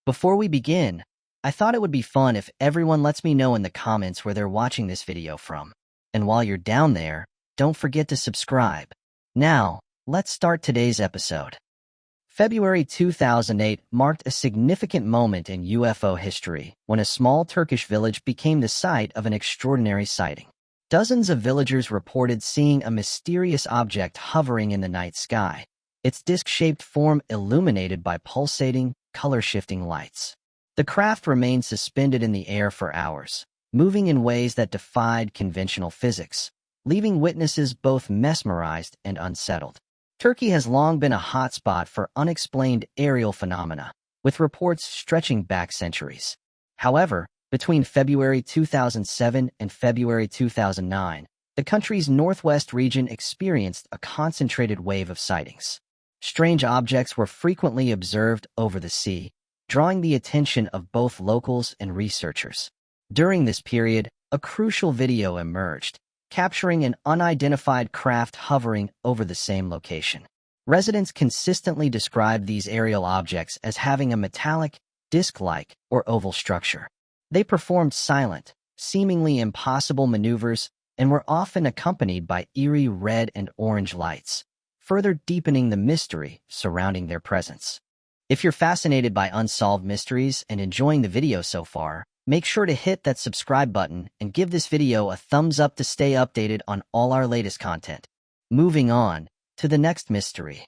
Before we begin, I thought it would be fun if everyone lets me know in the comments where they're watching this video from. And while you're down there, don't forget to subscribe. Now, let's start today's episode. February 2008 marked a significant moment in UFO history when a small Turkish village became the site of an extraordinary sighting. Dozens of villagers reported seeing a mysterious object hovering in the night sky, its disc-shaped form illuminated by pulsating, color-shifting lights. The craft remained suspended in the air for hours, moving in ways that defied conventional physics, leaving witnesses both mesmerized and unsettled. Turkey has long been a hotspot for unexplained aerial phenomena, with reports stretching back centuries. However, between February 2007 and February 2009, the country's northwest region experienced a concentrated wave of sightings. Strange objects were frequently observed over the sea, drawing the attention of both locals and researchers. During this period, a crucial video emerged, capturing an unidentified craft hovering over the same location. Residents consistently described these aerial objects as having a metallic, disc-like, or oval structure. They performed silent, seemingly impossible maneuvers and were often accompanied by eerie red and orange lights, further deepening the mystery surrounding their presence. If you're fascinated by unsolved mysteries and enjoying the video so far, make sure to hit that subscribe button and give this video a thumbs up to stay updated on all our latest content. Moving on to the next mystery.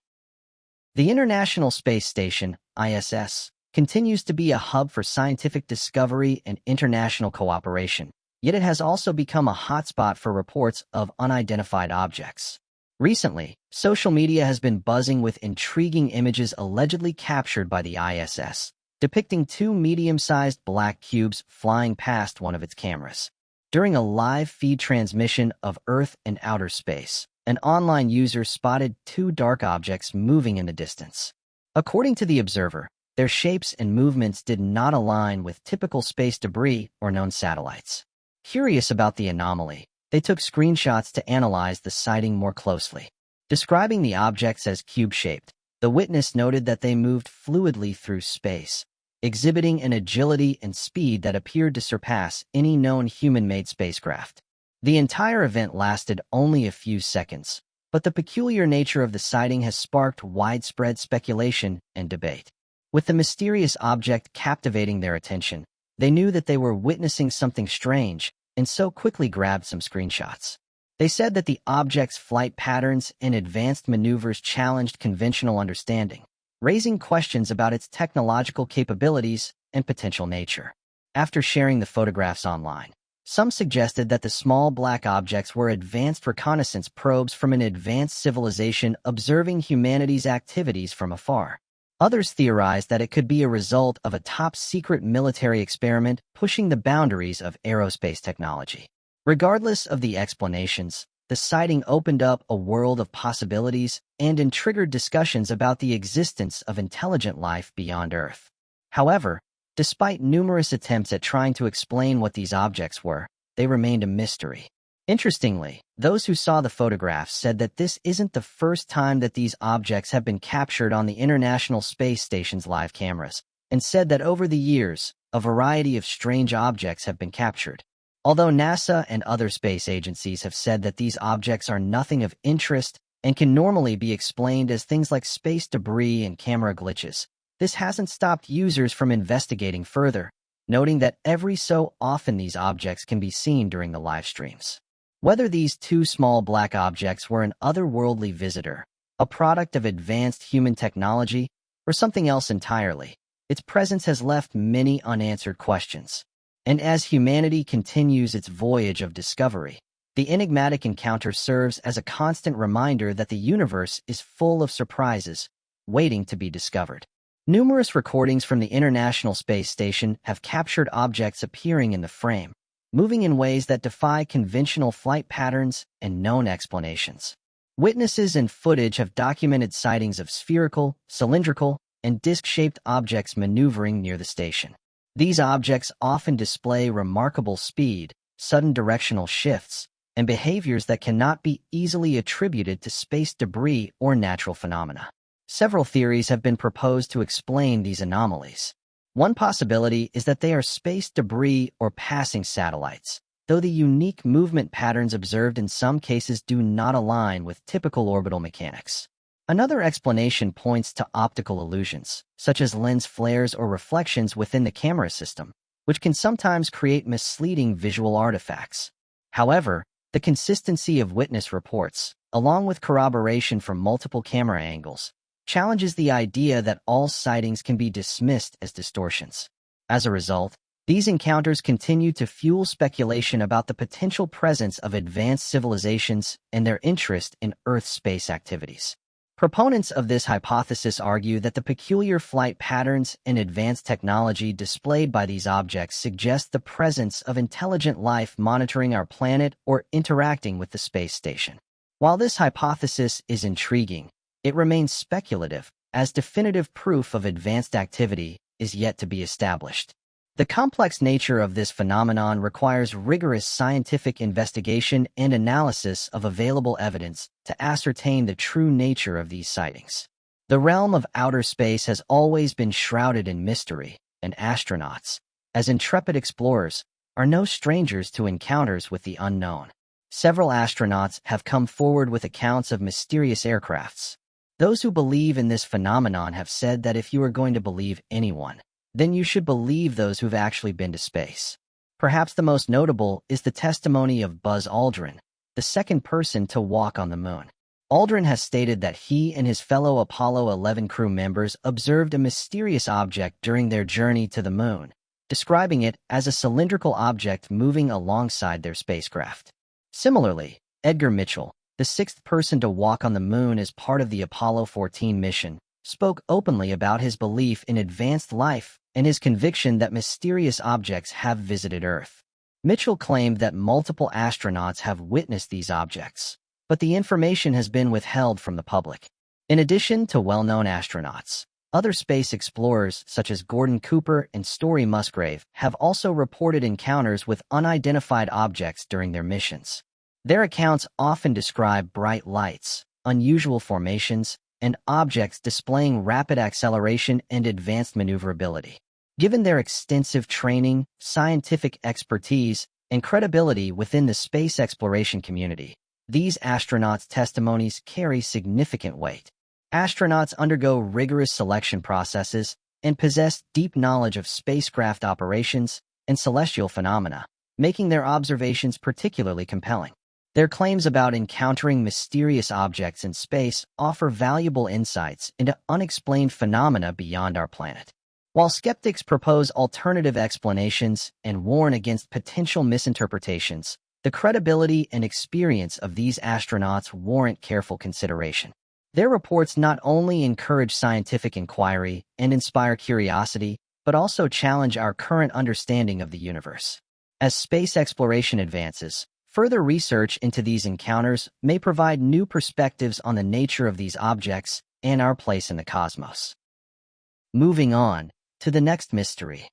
The International Space Station, ISS, continues to be a hub for scientific discovery and international cooperation, yet it has also become a hotspot for reports of unidentified objects. Recently, social media has been buzzing with intriguing images allegedly captured by the ISS, depicting two medium-sized black cubes flying past one of its cameras. During a live feed transmission of Earth and outer space, an online user spotted two dark objects moving in the distance. According to the observer, their shapes and movements did not align with typical space debris or known satellites. Curious about the anomaly, they took screenshots to analyze the sighting more closely. Describing the objects as cube-shaped, the witness noted that they moved fluidly through space, exhibiting an agility and speed that appeared to surpass any known human-made spacecraft. The entire event lasted only a few seconds, but the peculiar nature of the sighting has sparked widespread speculation and debate. With the mysterious object captivating their attention, they knew that they were witnessing something strange and so quickly grabbed some screenshots. They said that the object's flight patterns and advanced maneuvers challenged conventional understanding, raising questions about its technological capabilities and potential nature. After sharing the photographs online, some suggested that the small black objects were advanced reconnaissance probes from an advanced civilization observing humanity's activities from afar. Others theorized that it could be a result of a top-secret military experiment pushing the boundaries of aerospace technology. Regardless of the explanations, the sighting opened up a world of possibilities and triggered discussions about the existence of intelligent life beyond Earth. However, despite numerous attempts at trying to explain what these objects were, they remained a mystery. Interestingly, those who saw the photographs said that this isn't the first time that these objects have been captured on the International Space Station's live cameras, and said that over the years, a variety of strange objects have been captured. Although NASA and other space agencies have said that these objects are nothing of interest and can normally be explained as things like space debris and camera glitches, this hasn't stopped users from investigating further, noting that every so often these objects can be seen during the live streams. Whether these two small black objects were an otherworldly visitor, a product of advanced human technology, or something else entirely, its presence has left many unanswered questions. And as humanity continues its voyage of discovery, the enigmatic encounter serves as a constant reminder that the universe is full of surprises waiting to be discovered. Numerous recordings from the International Space Station have captured objects appearing in the frame, moving in ways that defy conventional flight patterns and known explanations. Witnesses and footage have documented sightings of spherical, cylindrical, and disc-shaped objects maneuvering near the station. These objects often display remarkable speed, sudden directional shifts, and behaviors that cannot be easily attributed to space debris or natural phenomena. Several theories have been proposed to explain these anomalies. One possibility is that they are space debris or passing satellites, though the unique movement patterns observed in some cases do not align with typical orbital mechanics. Another explanation points to optical illusions, such as lens flares or reflections within the camera system, which can sometimes create misleading visual artifacts. However, the consistency of witness reports, along with corroboration from multiple camera angles, challenges the idea that all sightings can be dismissed as distortions. As a result, these encounters continue to fuel speculation about the potential presence of advanced civilizations and their interest in Earth space activities. Proponents of this hypothesis argue that the peculiar flight patterns and advanced technology displayed by these objects suggest the presence of intelligent life monitoring our planet or interacting with the space station. While this hypothesis is intriguing, it remains speculative, as definitive proof of advanced activity is yet to be established. The complex nature of this phenomenon requires rigorous scientific investigation and analysis of available evidence to ascertain the true nature of these sightings. The realm of outer space has always been shrouded in mystery, and astronauts, as intrepid explorers, are no strangers to encounters with the unknown. Several astronauts have come forward with accounts of mysterious aircrafts. Those who believe in this phenomenon have said that if you are going to believe anyone, then you should believe those who've actually been to space. Perhaps the most notable is the testimony of Buzz Aldrin, the second person to walk on the moon. Aldrin has stated that he and his fellow Apollo 11 crew members observed a mysterious object during their journey to the moon, describing it as a cylindrical object moving alongside their spacecraft. Similarly, Edgar Mitchell, the sixth person to walk on the moon as part of the Apollo 14 mission, spoke openly about his belief in advanced life and his conviction that mysterious objects have visited Earth. Mitchell claimed that multiple astronauts have witnessed these objects, but the information has been withheld from the public. In addition to well-known astronauts, other space explorers such as Gordon Cooper and Story Musgrave have also reported encounters with unidentified objects during their missions. Their accounts often describe bright lights, unusual formations, and objects displaying rapid acceleration and advanced maneuverability. Given their extensive training, scientific expertise, and credibility within the space exploration community, these astronauts' testimonies carry significant weight. Astronauts undergo rigorous selection processes and possess deep knowledge of spacecraft operations and celestial phenomena, making their observations particularly compelling. Their claims about encountering mysterious objects in space offer valuable insights into unexplained phenomena beyond our planet. While skeptics propose alternative explanations and warn against potential misinterpretations, the credibility and experience of these astronauts warrant careful consideration. Their reports not only encourage scientific inquiry and inspire curiosity, but also challenge our current understanding of the universe. As space exploration advances, further research into these encounters may provide new perspectives on the nature of these objects and our place in the cosmos. Moving on to the next mystery.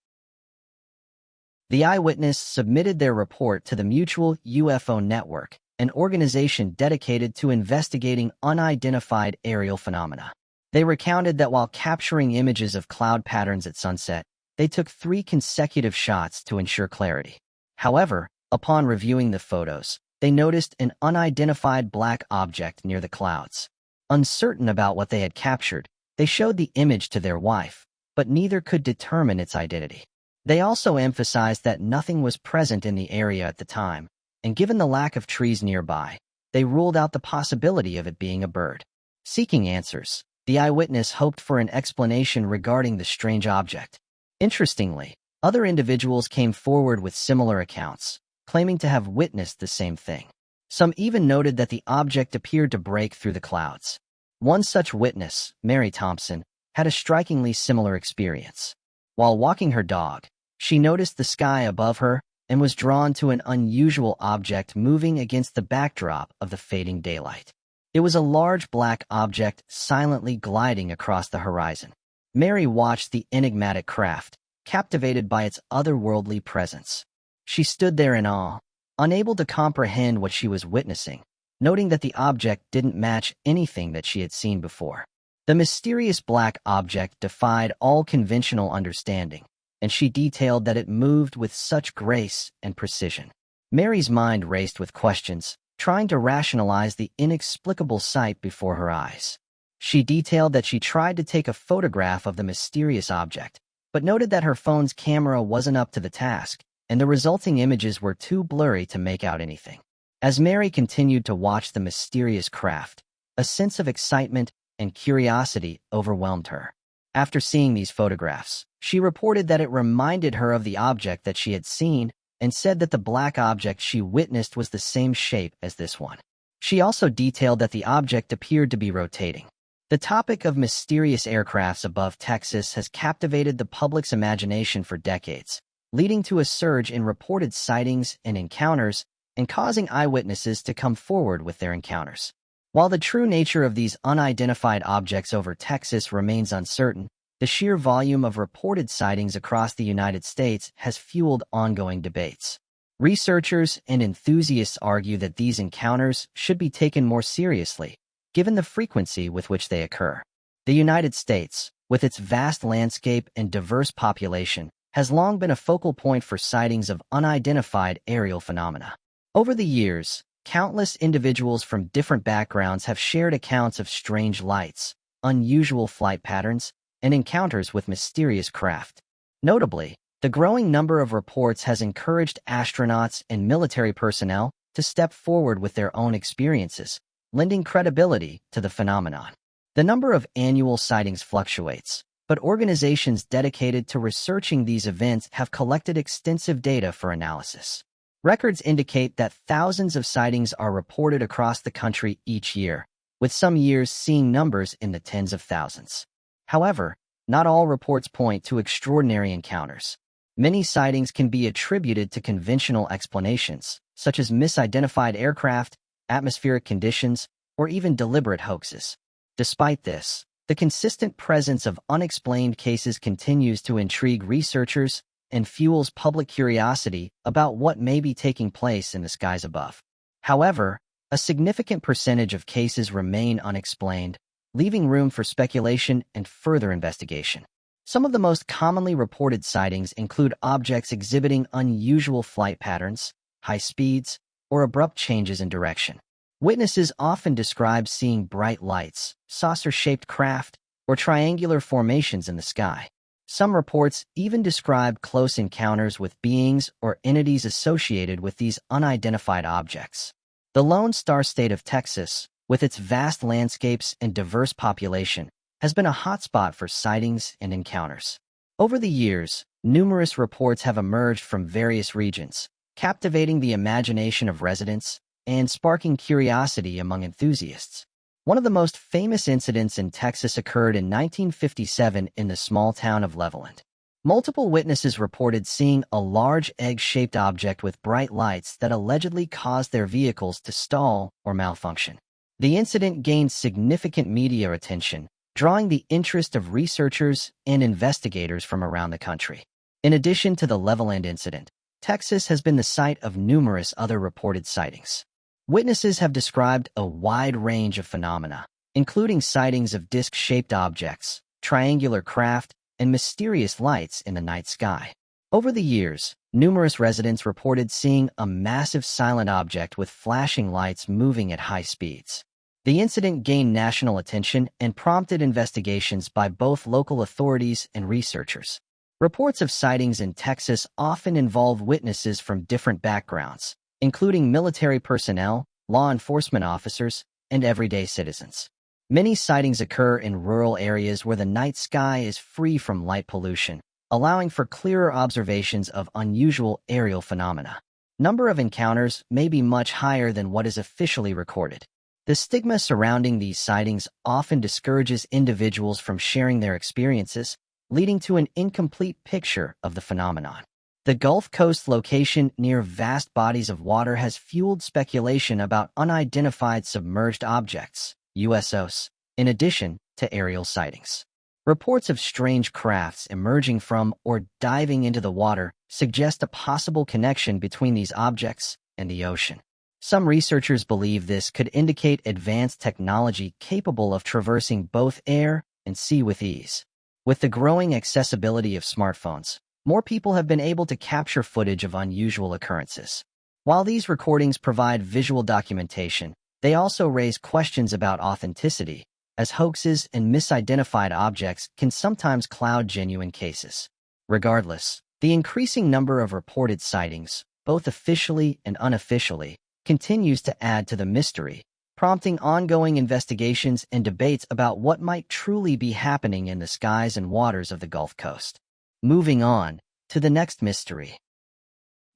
The eyewitness submitted their report to the Mutual UFO Network, an organization dedicated to investigating unidentified aerial phenomena. They recounted that while capturing images of cloud patterns at sunset, they took 3 consecutive shots to ensure clarity. However, upon reviewing the photos, they noticed an unidentified black object near the clouds. Uncertain about what they had captured, they showed the image to their wife, but neither could determine its identity. They also emphasized that nothing was present in the area at the time, and given the lack of trees nearby, they ruled out the possibility of it being a bird. Seeking answers, the eyewitness hoped for an explanation regarding the strange object. Interestingly, other individuals came forward with similar accounts, claiming to have witnessed the same thing. Some even noted that the object appeared to break through the clouds. One such witness, Mary Thompson, had a strikingly similar experience. While walking her dog, she noticed the sky above her and was drawn to an unusual object moving against the backdrop of the fading daylight. It was a large black object silently gliding across the horizon. Mary watched the enigmatic craft, captivated by its otherworldly presence. She stood there in awe, unable to comprehend what she was witnessing, noting that the object didn't match anything that she had seen before. The mysterious black object defied all conventional understanding, and she detailed that it moved with such grace and precision. Mary's mind raced with questions, trying to rationalize the inexplicable sight before her eyes. She detailed that she tried to take a photograph of the mysterious object, but noted that her phone's camera wasn't up to the task, and the resulting images were too blurry to make out anything. As Mary continued to watch the mysterious craft, a sense of excitement and curiosity overwhelmed her. After seeing these photographs, she reported that it reminded her of the object that she had seen and said that the black object she witnessed was the same shape as this one. She also detailed that the object appeared to be rotating. The topic of mysterious aircrafts above Texas has captivated the public's imagination for decades, leading to a surge in reported sightings and encounters and causing eyewitnesses to come forward with their encounters. While the true nature of these unidentified objects over Texas remains uncertain, the sheer volume of reported sightings across the United States has fueled ongoing debates. Researchers and enthusiasts argue that these encounters should be taken more seriously, given the frequency with which they occur. The United States, with its vast landscape and diverse population, has long been a focal point for sightings of unidentified aerial phenomena. Over the years, countless individuals from different backgrounds have shared accounts of strange lights, unusual flight patterns, and encounters with mysterious craft. Notably, the growing number of reports has encouraged astronauts and military personnel to step forward with their own experiences, lending credibility to the phenomenon. The number of annual sightings fluctuates, but organizations dedicated to researching these events have collected extensive data for analysis. Records indicate that thousands of sightings are reported across the country each year, with some years seeing numbers in the tens of thousands. However, not all reports point to extraordinary encounters. Many sightings can be attributed to conventional explanations, such as misidentified aircraft, atmospheric conditions, or even deliberate hoaxes. Despite this, the consistent presence of unexplained cases continues to intrigue researchers and fuels public curiosity about what may be taking place in the skies above. However, a significant percentage of cases remain unexplained, leaving room for speculation and further investigation. Some of the most commonly reported sightings include objects exhibiting unusual flight patterns, high speeds, or abrupt changes in direction. Witnesses often describe seeing bright lights, saucer-shaped craft, or triangular formations in the sky. Some reports even describe close encounters with beings or entities associated with these unidentified objects. The Lone Star State of Texas, with its vast landscapes and diverse population, has been a hotspot for sightings and encounters. Over the years, numerous reports have emerged from various regions, captivating the imagination of residents and sparking curiosity among enthusiasts. One of the most famous incidents in Texas occurred in 1957 in the small town of Levelland. Multiple witnesses reported seeing a large egg-shaped object with bright lights that allegedly caused their vehicles to stall or malfunction. The incident gained significant media attention, drawing the interest of researchers and investigators from around the country. In addition to the Levelland incident, Texas has been the site of numerous other reported sightings. Witnesses have described a wide range of phenomena, including sightings of disc-shaped objects, triangular craft, and mysterious lights in the night sky. Over the years, numerous residents reported seeing a massive silent object with flashing lights moving at high speeds. The incident gained national attention and prompted investigations by both local authorities and researchers. Reports of sightings in Texas often involve witnesses from different backgrounds, including military personnel, law enforcement officers, and everyday citizens. Many sightings occur in rural areas where the night sky is free from light pollution, allowing for clearer observations of unusual aerial phenomena. Number of encounters may be much higher than what is officially recorded. The stigma surrounding these sightings often discourages individuals from sharing their experiences, leading to an incomplete picture of the phenomenon. The Gulf Coast location near vast bodies of water has fueled speculation about unidentified submerged objects, USOs, in addition to aerial sightings. Reports of strange crafts emerging from or diving into the water suggest a possible connection between these objects and the ocean. Some researchers believe this could indicate advanced technology capable of traversing both air and sea with ease. With the growing accessibility of smartphones, more people have been able to capture footage of unusual occurrences. While these recordings provide visual documentation, they also raise questions about authenticity, as hoaxes and misidentified objects can sometimes cloud genuine cases. Regardless, the increasing number of reported sightings, both officially and unofficially, continues to add to the mystery, prompting ongoing investigations and debates about what might truly be happening in the skies and waters of the Gulf Coast. Moving on to the next mystery.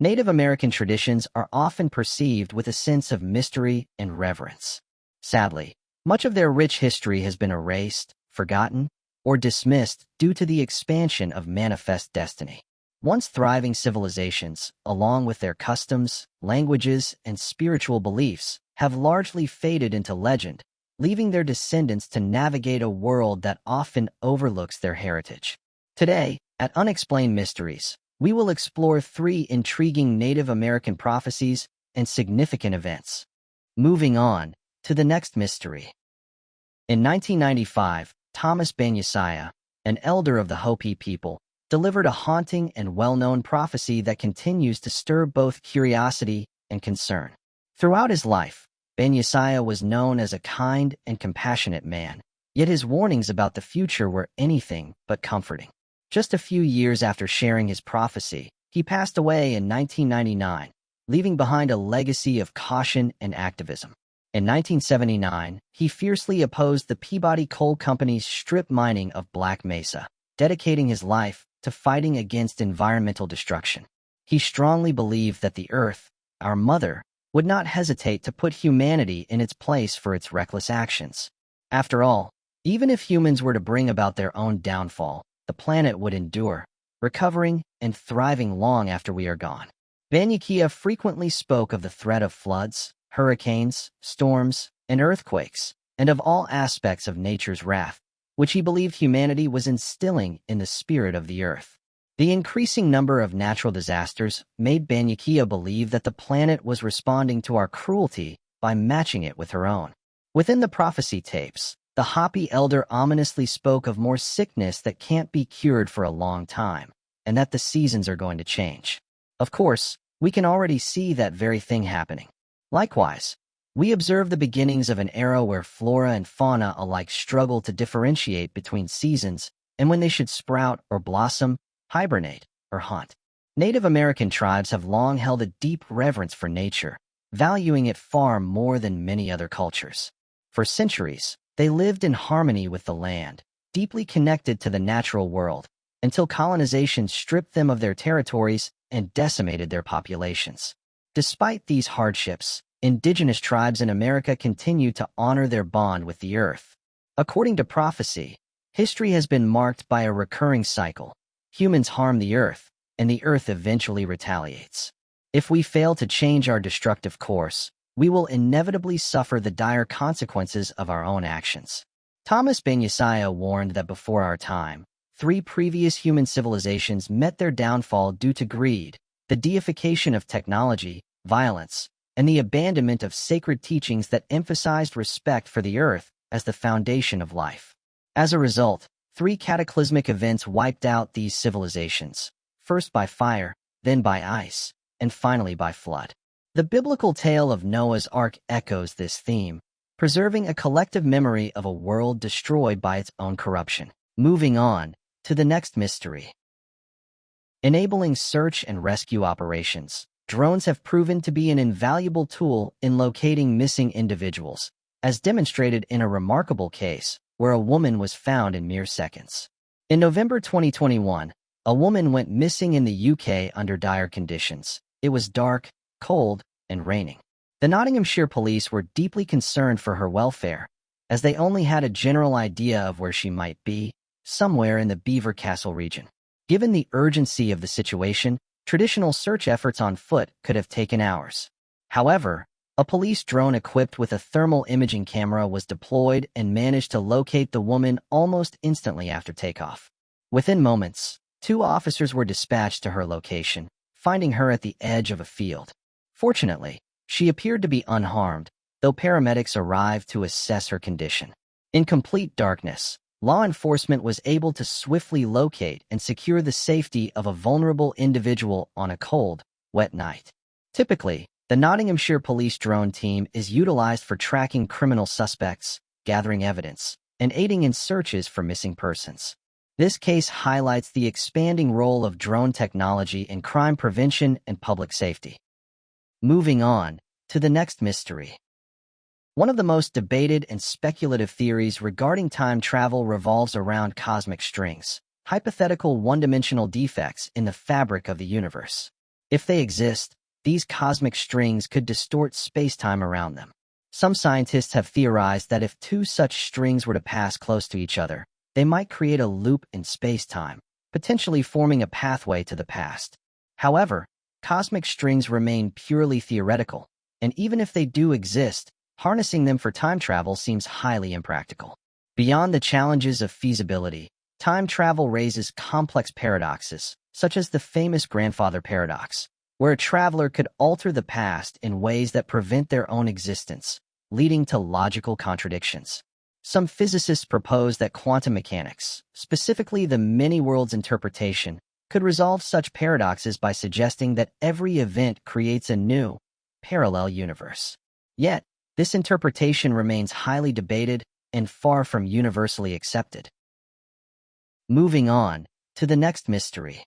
Native American traditions are often perceived with a sense of mystery and reverence. Sadly, much of their rich history has been erased, forgotten, or dismissed due to the expansion of manifest destiny. Once thriving civilizations, along with their customs, languages, and spiritual beliefs, have largely faded into legend, leaving their descendants to navigate a world that often overlooks their heritage. Today, at Unexplained Mysteries, we will explore 3 intriguing Native American prophecies and significant events. Moving on to the next mystery. In 1995, Thomas Banyasaya, an elder of the Hopi people, delivered a haunting and well-known prophecy that continues to stir both curiosity and concern. Throughout his life, Banyasaya was known as a kind and compassionate man, yet his warnings about the future were anything but comforting. Just a few years after sharing his prophecy, he passed away in 1999, leaving behind a legacy of caution and activism. In 1979, he fiercely opposed the Peabody Coal Company's strip mining of Black Mesa, dedicating his life to fighting against environmental destruction. He strongly believed that the Earth, our mother, would not hesitate to put humanity in its place for its reckless actions. After all, even if humans were to bring about their own downfall, the planet would endure, recovering and thriving long after we are gone. Banyakya frequently spoke of the threat of floods, hurricanes, storms, and earthquakes, and of all aspects of nature's wrath, which he believed humanity was instilling in the spirit of the earth. The increasing number of natural disasters made Banyakya believe that the planet was responding to our cruelty by matching it with her own. Within the prophecy tapes, the Hopi elder ominously spoke of more sickness that can't be cured for a long time, and that the seasons are going to change. Of course, we can already see that very thing happening. Likewise, we observe the beginnings of an era where flora and fauna alike struggle to differentiate between seasons and when they should sprout or blossom, hibernate, or haunt. Native American tribes have long held a deep reverence for nature, valuing it far more than many other cultures. For centuries, they lived in harmony with the land, deeply connected to the natural world, until colonization stripped them of their territories and decimated their populations. Despite these hardships, indigenous tribes in America continue to honor their bond with the earth. According to prophecy, history has been marked by a recurring cycle. Humans harm the earth, and the earth eventually retaliates. If we fail to change our destructive course, we will inevitably suffer the dire consequences of our own actions. Thomas Banyasaya warned that before our time, 3 previous human civilizations met their downfall due to greed, the deification of technology, violence, and the abandonment of sacred teachings that emphasized respect for the earth as the foundation of life. As a result, 3 cataclysmic events wiped out these civilizations, first by fire, then by ice, and finally by flood. The biblical tale of Noah's Ark echoes this theme, preserving a collective memory of a world destroyed by its own corruption. Moving on to the next mystery. Enabling search and rescue operations, drones have proven to be an invaluable tool in locating missing individuals, as demonstrated in a remarkable case where a woman was found in mere seconds. In November 2021, a woman went missing in the UK under dire conditions. It was dark, cold, and raining. The Nottinghamshire police were deeply concerned for her welfare, as they only had a general idea of where she might be, somewhere in the Belvoir Castle region. Given the urgency of the situation, traditional search efforts on foot could have taken hours. However, a police drone equipped with a thermal imaging camera was deployed and managed to locate the woman almost instantly after takeoff. Within moments, 2 officers were dispatched to her location, finding her at the edge of a field. Fortunately, she appeared to be unharmed, though paramedics arrived to assess her condition. In complete darkness, law enforcement was able to swiftly locate and secure the safety of a vulnerable individual on a cold, wet night. Typically, the Nottinghamshire police drone team is utilized for tracking criminal suspects, gathering evidence, and aiding in searches for missing persons. This case highlights the expanding role of drone technology in crime prevention and public safety. Moving on to the next mystery. One of the most debated and speculative theories regarding time travel revolves around cosmic strings, hypothetical one-dimensional defects in the fabric of the universe. If they exist, these cosmic strings could distort space-time around them. Some scientists have theorized that if two such strings were to pass close to each other, they might create a loop in space-time, potentially forming a pathway to the past. However, cosmic strings remain purely theoretical, and even if they do exist, harnessing them for time travel seems highly impractical. Beyond the challenges of feasibility, time travel raises complex paradoxes, such as the famous grandfather paradox, where a traveler could alter the past in ways that prevent their own existence, leading to logical contradictions. Some physicists propose that quantum mechanics, specifically the many-worlds interpretation, could resolve such paradoxes by suggesting that every event creates a new, parallel universe. Yet, this interpretation remains highly debated and far from universally accepted. Moving on to the next mystery.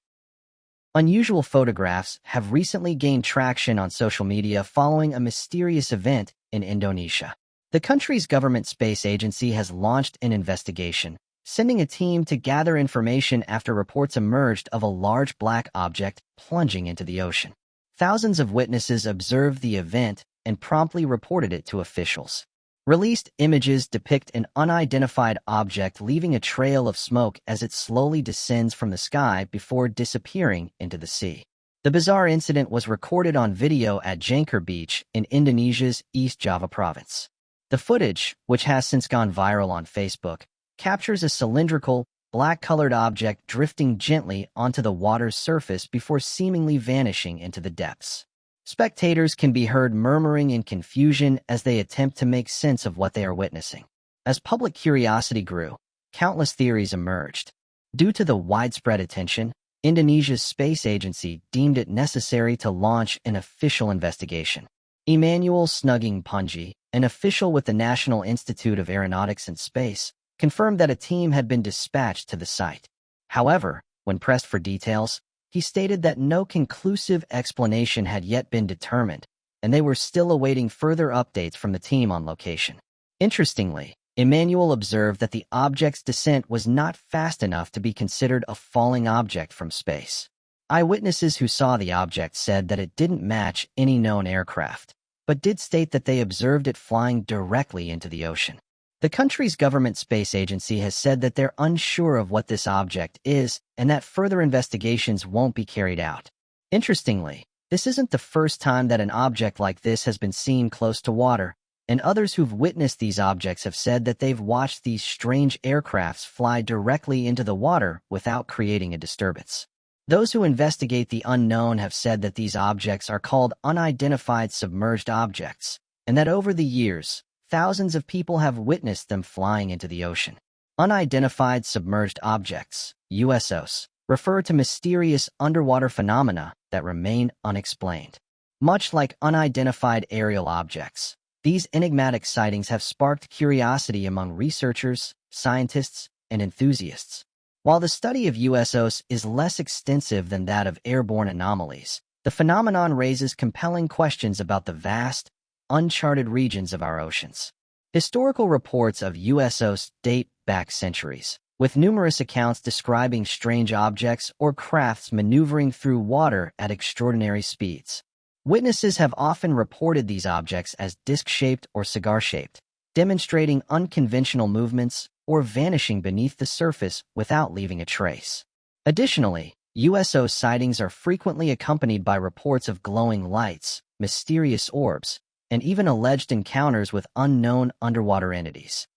Unusual photographs have recently gained traction on social media following a mysterious event in Indonesia. The country's government space agency has launched an investigation, sending a team to gather information after reports emerged of a large black object plunging into the ocean. Thousands of witnesses observed the event and promptly reported it to officials. Released images depict an unidentified object leaving a trail of smoke as it slowly descends from the sky before disappearing into the sea. The bizarre incident was recorded on video at Jangkar Beach in Indonesia's East Java province. The footage, which has since gone viral on Facebook, captures a cylindrical, black-colored object drifting gently onto the water's surface before seemingly vanishing into the depths. Spectators can be heard murmuring in confusion as they attempt to make sense of what they are witnessing. As public curiosity grew, countless theories emerged. Due to the widespread attention, Indonesia's space agency deemed it necessary to launch an official investigation. Emmanuel Snugging Punji, an official with the National Institute of Aeronautics and Space, confirmed that a team had been dispatched to the site. However, when pressed for details, he stated that no conclusive explanation had yet been determined, and they were still awaiting further updates from the team on location. Interestingly, Emmanuel observed that the object's descent was not fast enough to be considered a falling object from space. Eyewitnesses who saw the object said that it didn't match any known aircraft, but did state that they observed it flying directly into the ocean. The country's government space agency has said that they're unsure of what this object is and that further investigations won't be carried out. Interestingly, this isn't the first time that an object like this has been seen close to water, and others who've witnessed these objects have said that they've watched these strange aircrafts fly directly into the water without creating a disturbance. Those who investigate the unknown have said that these objects are called unidentified submerged objects, and that over the years, thousands of people have witnessed them flying into the ocean. Unidentified submerged objects, USOs, refer to mysterious underwater phenomena that remain unexplained. Much like unidentified aerial objects, these enigmatic sightings have sparked curiosity among researchers, scientists, and enthusiasts. While the study of USOs is less extensive than that of airborne anomalies, the phenomenon raises compelling questions about the vast, uncharted regions of our oceans. Historical reports of USOs date back centuries, with numerous accounts describing strange objects or crafts maneuvering through water at extraordinary speeds. Witnesses have often reported these objects as disc-shaped or cigar-shaped, demonstrating unconventional movements or vanishing beneath the surface without leaving a trace. Additionally, USO sightings are frequently accompanied by reports of glowing lights, mysterious orbs, and even alleged encounters with unknown underwater entities.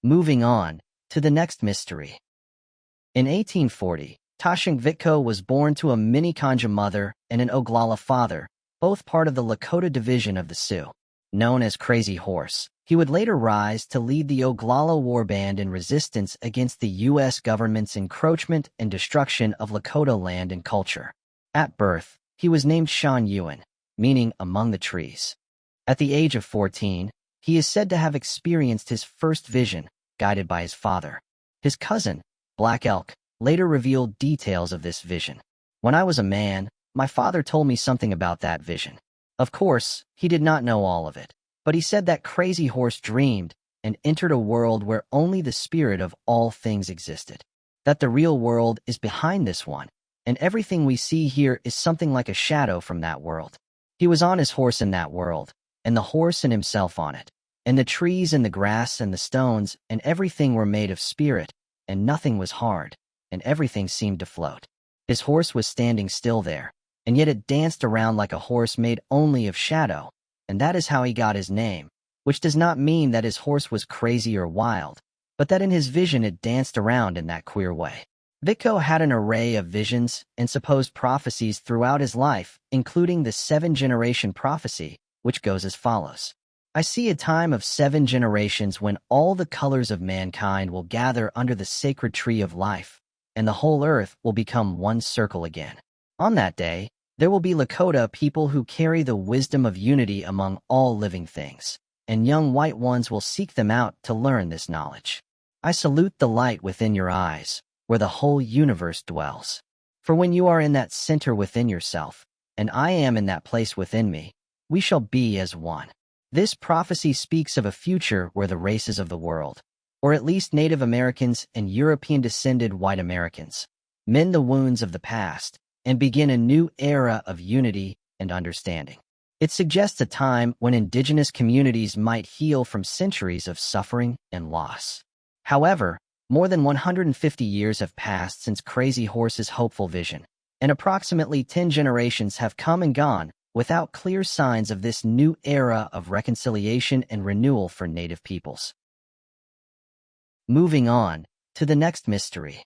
Moving on to the next mystery. In 1840, Tashang Vitko was born to a Minikanja mother and an Oglala father, both part of the Lakota division of the Sioux. Known as Crazy Horse, He would later rise to lead the Oglala Warband in resistance against the U.S. government's encroachment and destruction of Lakota land and culture. At birth, he was named Sean Ewan, meaning among the trees. At the age of 14, he is said to have experienced his first vision, guided by his father. His cousin, Black Elk, later revealed details of this vision. When I was a man, my father told me something about that vision. Of course, he did not know all of it, but he said that Crazy Horse dreamed and entered a world where only the spirit of all things existed. That the real world is behind this one, and everything we see here is something like a shadow from that world. He was on his horse in that world, and the horse and himself on it, and the trees and the grass and the stones and everything were made of spirit, and nothing was hard, and everything seemed to float. His horse was standing still there, and yet it danced around like a horse made only of shadow, and that is how he got his name, which does not mean that his horse was crazy or wild, but that in his vision it danced around in that queer way. Vicko had an array of visions and supposed prophecies throughout his life, including the 7-generation prophecy, which goes as follows. I see a time of 7 generations when all the colors of mankind will gather under the sacred tree of life, and the whole earth will become one circle again. On that day, there will be Lakota people who carry the wisdom of unity among all living things, and young white ones will seek them out to learn this knowledge. I salute the light within your eyes, where the whole universe dwells. For when you are in that center within yourself, and I am in that place within me, we shall be as one. This prophecy speaks of a future where the races of the world, or at least Native Americans and European-descended white Americans, mend the wounds of the past and begin a new era of unity and understanding. It suggests a time when indigenous communities might heal from centuries of suffering and loss. However, more than 150 years have passed since Crazy Horse's hopeful vision, and approximately 10 generations have come and gone without clear signs of this new era of reconciliation and renewal for Native peoples. Moving on to the next mystery.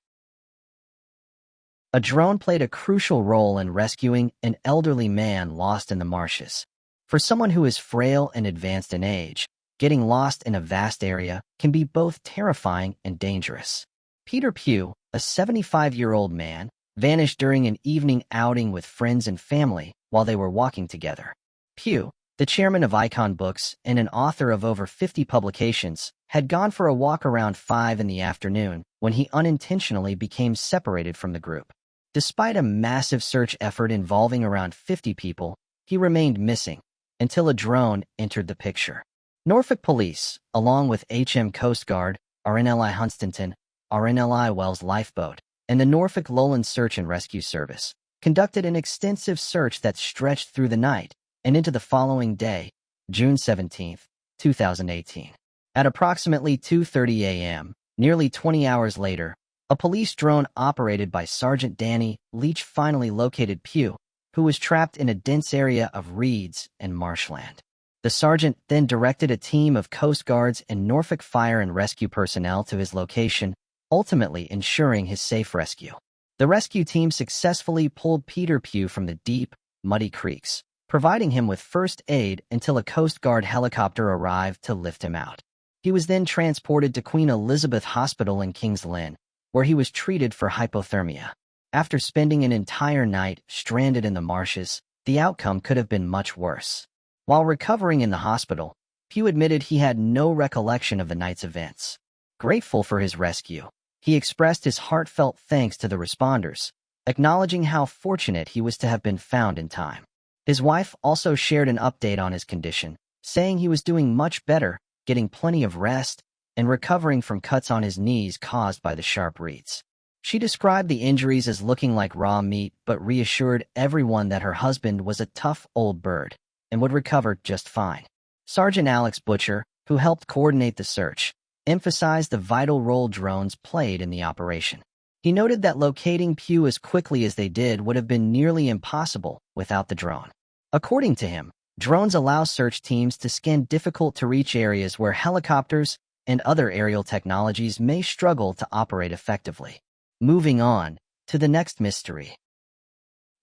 A drone played a crucial role in rescuing an elderly man lost in the marshes. For someone who is frail and advanced in age, getting lost in a vast area can be both terrifying and dangerous. Peter Pugh, a 75-year-old man, vanished during an evening outing with friends and family while they were walking together. Pugh, the chairman of Icon Books and an author of over 50 publications, had gone for a walk around 5 in the afternoon when he unintentionally became separated from the group. Despite a massive search effort involving around 50 people, he remained missing until a drone entered the picture. Norfolk Police, along with HM Coast Guard, RNLI Hunstanton, RNLI Wells Lifeboat, and the Norfolk Lowland Search and Rescue Service, conducted an extensive search that stretched through the night and into the following day, June 17, 2018. At approximately 2:30 a.m., nearly 20 hours later, a police drone operated by Sergeant Danny Leach finally located Pugh, who was trapped in a dense area of reeds and marshland. The sergeant then directed a team of Coast Guards and Norfolk Fire and Rescue personnel to his location, ultimately ensuring his safe rescue. The rescue team successfully pulled Peter Pugh from the deep, muddy creeks, providing him with first aid until a Coast Guard helicopter arrived to lift him out. He was then transported to Queen Elizabeth Hospital in Kings Lynn, where he was treated for hypothermia. After spending an entire night stranded in the marshes, the outcome could have been much worse. While recovering in the hospital, Pugh admitted he had no recollection of the night's events. Grateful for his rescue, he expressed his heartfelt thanks to the responders, acknowledging how fortunate he was to have been found in time. His wife also shared an update on his condition, saying he was doing much better, getting plenty of rest, and recovering from cuts on his knees caused by the sharp reeds. She described the injuries as looking like raw meat but reassured everyone that her husband was a tough old bird and would recover just fine. Sergeant Alex Butcher, who helped coordinate the search, emphasized the vital role drones played in the operation. He noted that locating Pugh as quickly as they did would have been nearly impossible without the drone. According to him, drones allow search teams to scan difficult-to-reach areas where helicopters and other aerial technologies may struggle to operate effectively. Moving on to the next mystery.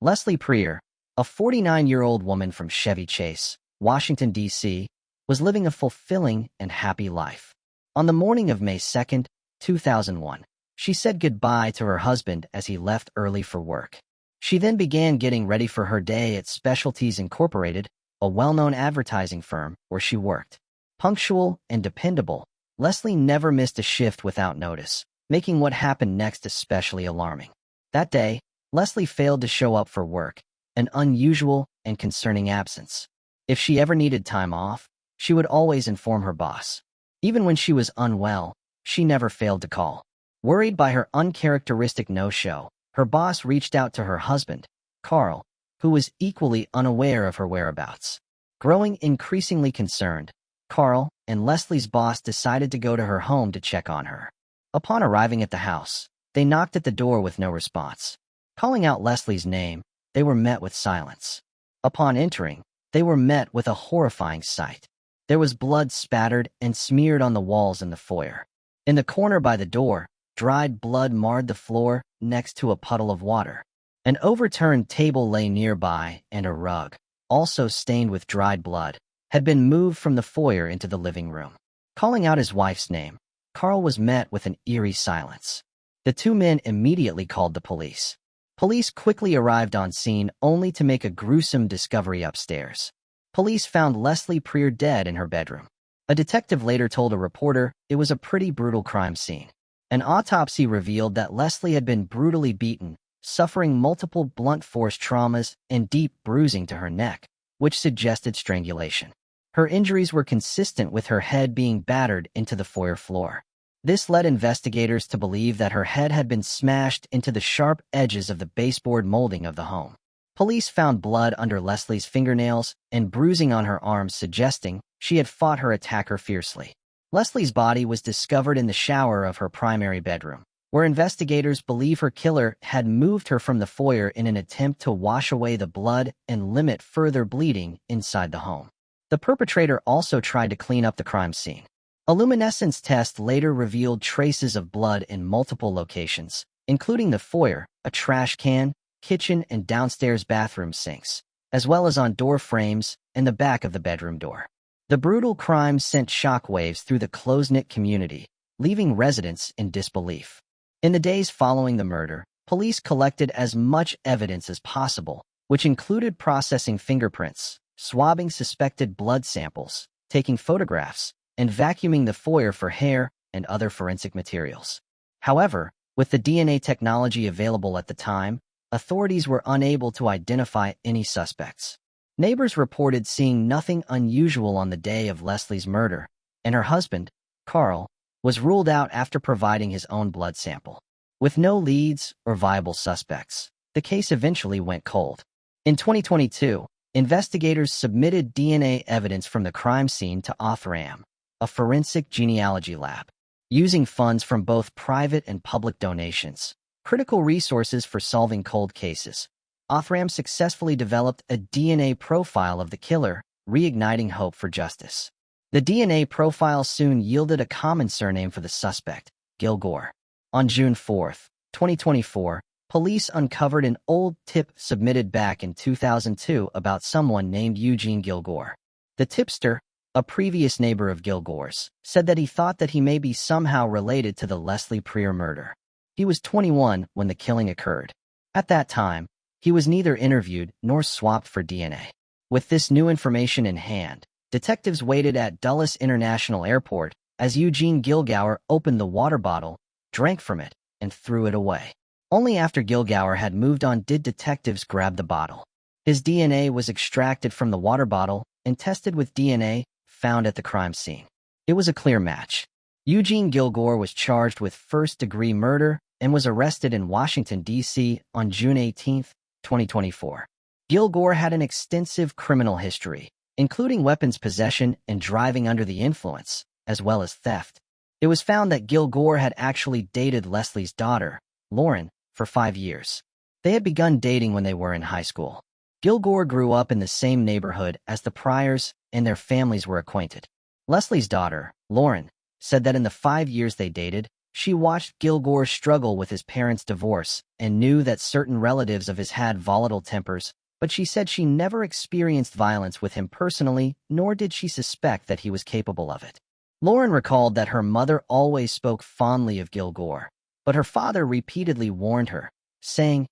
Leslie Preer, a 49-year-old woman from Chevy Chase, Washington, D.C., was living a fulfilling and happy life. On the morning of May 2nd, 2001, she said goodbye to her husband as he left early for work. She then began getting ready for her day at Specialties Incorporated, a well-known advertising firm where she worked. Punctual and dependable, Leslie never missed a shift without notice, making what happened next especially alarming. That day, Leslie failed to show up for work, an unusual and concerning absence. If she ever needed time off, she would always inform her boss. Even when she was unwell, she never failed to call. Worried by her uncharacteristic no-show, her boss reached out to her husband, Carl, who was equally unaware of her whereabouts. Growing increasingly concerned, Carl and Leslie's boss decided to go to her home to check on her. Upon arriving at the house, they knocked at the door with no response. Calling out Leslie's name, they were met with silence. Upon entering, they were met with a horrifying sight. There was blood spattered and smeared on the walls in the foyer. In the corner by the door, dried blood marred the floor next to a puddle of water. An overturned table lay nearby, and a rug, also stained with dried blood, had been moved from the foyer into the living room. Calling out his wife's name, Carl was met with an eerie silence. The two men immediately called the police. Police quickly arrived on scene only to make a gruesome discovery upstairs. Police found Leslie Preer dead in her bedroom. A detective later told a reporter it was a pretty brutal crime scene. An autopsy revealed that Leslie had been brutally beaten, suffering multiple blunt force traumas and deep bruising to her neck, which suggested strangulation. Her injuries were consistent with her head being battered into the foyer floor. This led investigators to believe that her head had been smashed into the sharp edges of the baseboard molding of the home. Police found blood under Leslie's fingernails and bruising on her arms, suggesting she had fought her attacker fiercely. Leslie's body was discovered in the shower of her primary bedroom, where investigators believe her killer had moved her from the foyer in an attempt to wash away the blood and limit further bleeding inside the home. The perpetrator also tried to clean up the crime scene. A luminescence test later revealed traces of blood in multiple locations, including the foyer, a trash can, kitchen, and downstairs bathroom sinks, as well as on door frames and the back of the bedroom door. The brutal crime sent shockwaves through the close-knit community, leaving residents in disbelief. In the days following the murder, police collected as much evidence as possible, which included processing fingerprints, swabbing suspected blood samples, taking photographs, and vacuuming the foyer for hair and other forensic materials. However, with the DNA technology available at the time, authorities were unable to identify any suspects. Neighbors reported seeing nothing unusual on the day of Leslie's murder, and her husband, Carl, was ruled out after providing his own blood sample. With no leads or viable suspects, the case eventually went cold. In 2022, investigators submitted DNA evidence from the crime scene to Othram, a forensic genealogy lab. Using funds from both private and public donations, critical resources for solving cold cases, Othram successfully developed a DNA profile of the killer, reigniting hope for justice. The DNA profile soon yielded a common surname for the suspect, Gilgore. On June 4, 2024, police uncovered an old tip submitted back in 2002 about someone named Eugene Gilgore. The tipster, a previous neighbor of Gilgore's, said that he thought that he may be somehow related to the Leslie Preer murder. He was 21 when the killing occurred. At that time, he was neither interviewed nor swapped for DNA. With this new information in hand, detectives waited at Dulles International Airport as Eugene Gilgore opened the water bottle, drank from it, and threw it away. Only after Gilgore had moved on did detectives grab the bottle. His DNA was extracted from the water bottle and tested with DNA found at the crime scene. It was a clear match. Eugene Gilgore was charged with first-degree murder and was arrested in Washington, D.C. on June 18, 2024. Gilgore had an extensive criminal history, including weapons possession and driving under the influence, as well as theft. It was found that Gilgore had actually dated Leslie's daughter, Lauren, for 5 years. They had begun dating when they were in high school. Gilgore grew up in the same neighborhood as the Priors, and their families were acquainted. Leslie's daughter, Lauren, said that in the 5 years they dated, she watched Gilgore struggle with his parents' divorce and knew that certain relatives of his had volatile tempers, but she said she never experienced violence with him personally, nor did she suspect that he was capable of it. Lauren recalled that her mother always spoke fondly of Gilgore, but her father repeatedly warned her, saying,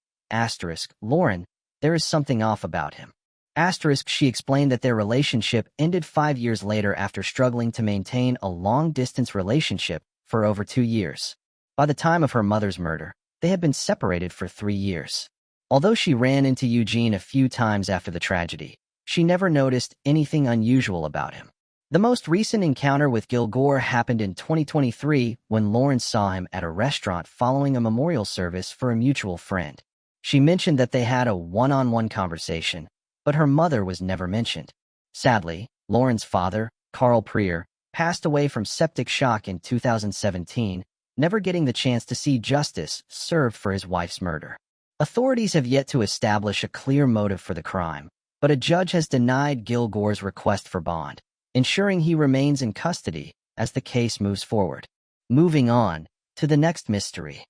Lauren, there is something off about him. She explained that their relationship ended 5 years later after struggling to maintain a long-distance relationship for over 2 years. By the time of her mother's murder, they had been separated for 3 years. Although she ran into Eugene a few times after the tragedy, she never noticed anything unusual about him. The most recent encounter with Gilgore happened in 2023 when Lauren saw him at a restaurant following a memorial service for a mutual friend. She mentioned that they had a one-on-one conversation, but her mother was never mentioned. Sadly, Lauren's father, Carl Preer, passed away from septic shock in 2017, never getting the chance to see justice served for his wife's murder. Authorities have yet to establish a clear motive for the crime, but a judge has denied Gilgore's request for bond, ensuring he remains in custody as the case moves forward. Moving on to the next mystery.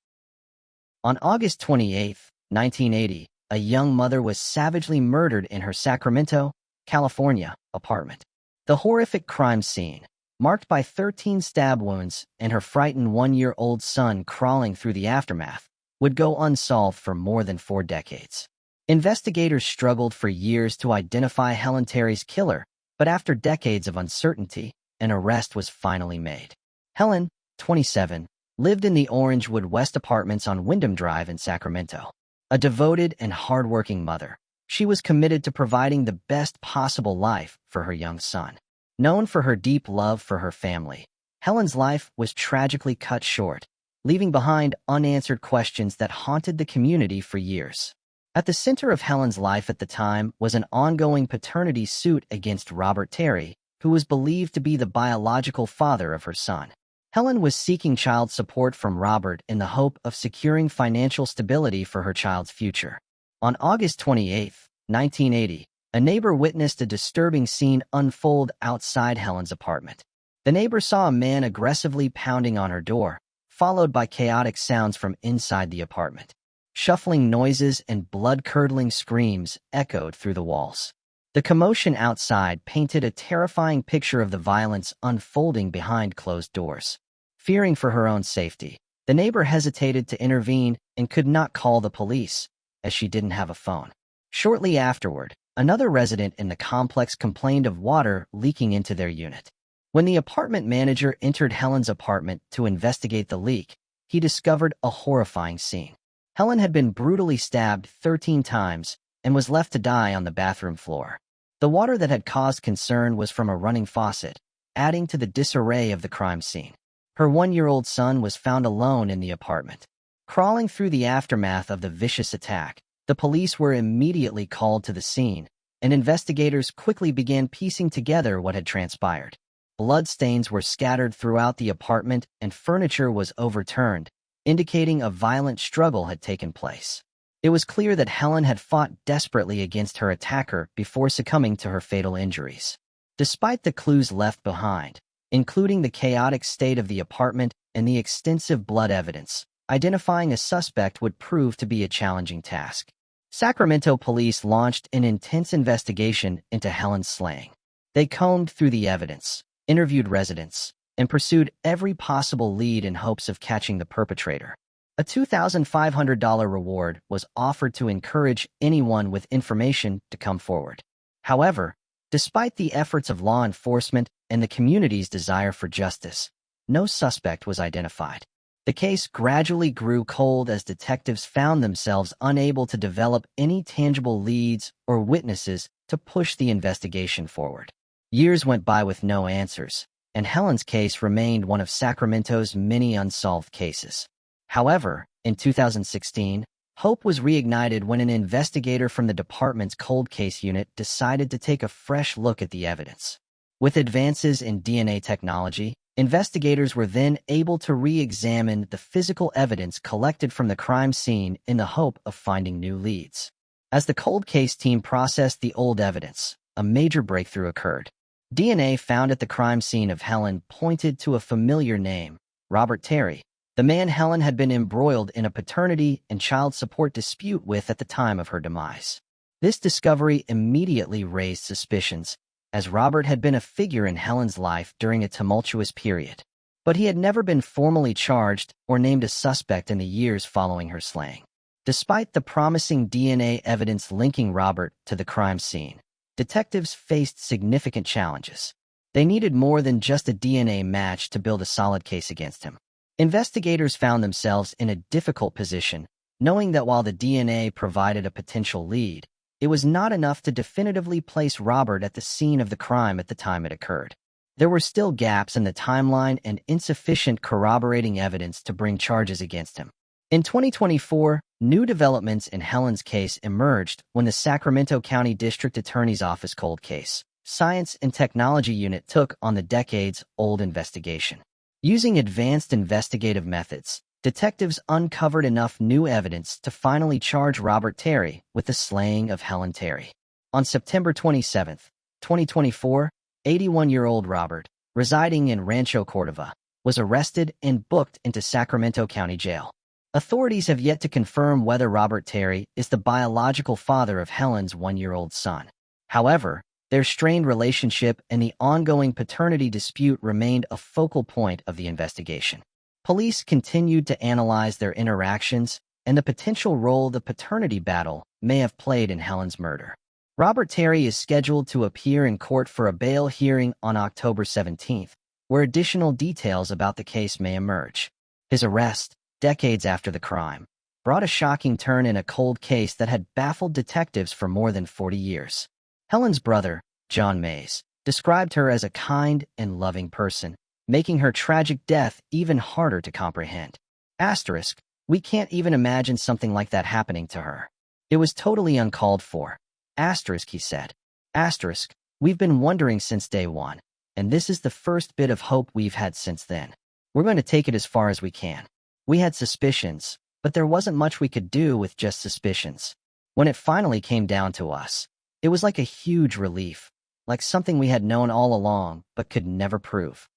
On August 28, 1980, a young mother was savagely murdered in her Sacramento, California, apartment. The horrific crime scene, marked by 13 stab wounds and her frightened 1-year-old son crawling through the aftermath, would go unsolved for more than 4 decades. Investigators struggled for years to identify Helen Terry's killer, but after decades of uncertainty, an arrest was finally made. Helen, 27, lived in the Orangewood West apartments on Wyndham Drive in Sacramento. A devoted and hardworking mother, she was committed to providing the best possible life for her young son. Known for her deep love for her family, Helen's life was tragically cut short, leaving behind unanswered questions that haunted the community for years. At the center of Helen's life at the time was an ongoing paternity suit against Robert Terry, who was believed to be the biological father of her son. Helen was seeking child support from Robert in the hope of securing financial stability for her child's future. On August 28, 1980, a neighbor witnessed a disturbing scene unfold outside Helen's apartment. The neighbor saw a man aggressively pounding on her door, followed by chaotic sounds from inside the apartment. Shuffling noises and blood-curdling screams echoed through the walls. The commotion outside painted a terrifying picture of the violence unfolding behind closed doors. Fearing for her own safety, the neighbor hesitated to intervene and could not call the police, as she didn't have a phone. Shortly afterward, another resident in the complex complained of water leaking into their unit. When the apartment manager entered Helen's apartment to investigate the leak, he discovered a horrifying scene. Helen had been brutally stabbed 13 times and was left to die on the bathroom floor. The water that had caused concern was from a running faucet, adding to the disarray of the crime scene. Her 1-year-old son was found alone in the apartment. Crawling through the aftermath of the vicious attack, the police were immediately called to the scene, and investigators quickly began piecing together what had transpired. Bloodstains were scattered throughout the apartment and furniture was overturned, indicating a violent struggle had taken place. It was clear that Helen had fought desperately against her attacker before succumbing to her fatal injuries. Despite the clues left behind, including the chaotic state of the apartment and the extensive blood evidence, identifying a suspect would prove to be a challenging task. Sacramento police launched an intense investigation into Helen's slaying. They combed through the evidence, interviewed residents, and pursued every possible lead in hopes of catching the perpetrator. A $2,500 reward was offered to encourage anyone with information to come forward. However, despite the efforts of law enforcement and the community's desire for justice, no suspect was identified. The case gradually grew cold as detectives found themselves unable to develop any tangible leads or witnesses to push the investigation forward. Years went by with no answers, and Helen's case remained one of Sacramento's many unsolved cases. However, in 2016, hope was reignited when an investigator from the department's cold case unit decided to take a fresh look at the evidence. With advances in DNA technology, investigators were then able to re-examine the physical evidence collected from the crime scene in the hope of finding new leads. As the cold case team processed the old evidence, a major breakthrough occurred. DNA found at the crime scene of Helen pointed to a familiar name, Robert Terry, the man Helen had been embroiled in a paternity and child support dispute with at the time of her demise. This discovery immediately raised suspicions, as Robert had been a figure in Helen's life during a tumultuous period. But he had never been formally charged or named a suspect in the years following her slaying. Despite the promising DNA evidence linking Robert to the crime scene, detectives faced significant challenges. They needed more than just a DNA match to build a solid case against him. Investigators found themselves in a difficult position, knowing that while the DNA provided a potential lead, it was not enough to definitively place Robert at the scene of the crime at the time it occurred. There were still gaps in the timeline and insufficient corroborating evidence to bring charges against him. In 2024, new developments in Helen's case emerged when the Sacramento County District Attorney's Office Cold Case Science and Technology Unit took on the decades-old investigation. Using advanced investigative methods, detectives uncovered enough new evidence to finally charge Robert Terry with the slaying of Helen Terry. On September 27, 2024, 81-year-old Robert, residing in Rancho Cordova, was arrested and booked into Sacramento County Jail. Authorities have yet to confirm whether Robert Terry is the biological father of Helen's one-year-old son. However, their strained relationship and the ongoing paternity dispute remained a focal point of the investigation. Police continued to analyze their interactions and the potential role the paternity battle may have played in Helen's murder. Robert Terry is scheduled to appear in court for a bail hearing on October 17, where additional details about the case may emerge. His arrest, decades after the crime, brought a shocking turn in a cold case that had baffled detectives for more than 40 years. Helen's brother, John Mays, described her as a kind and loving person, making her tragic death even harder to comprehend. Asterisk, we can't even imagine something like that happening to her. It was totally uncalled for. Asterisk, he said. Asterisk, we've been wondering since day one, and this is the first bit of hope we've had since then. We're going to take it as far as we can. We had suspicions, but there wasn't much we could do with just suspicions. When it finally came down to us, it was like a huge relief, like something we had known all along but could never prove.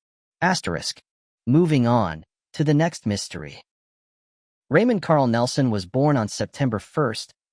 Asterisk. Moving on to the next mystery. Raymond Carl Nelson was born on September 1,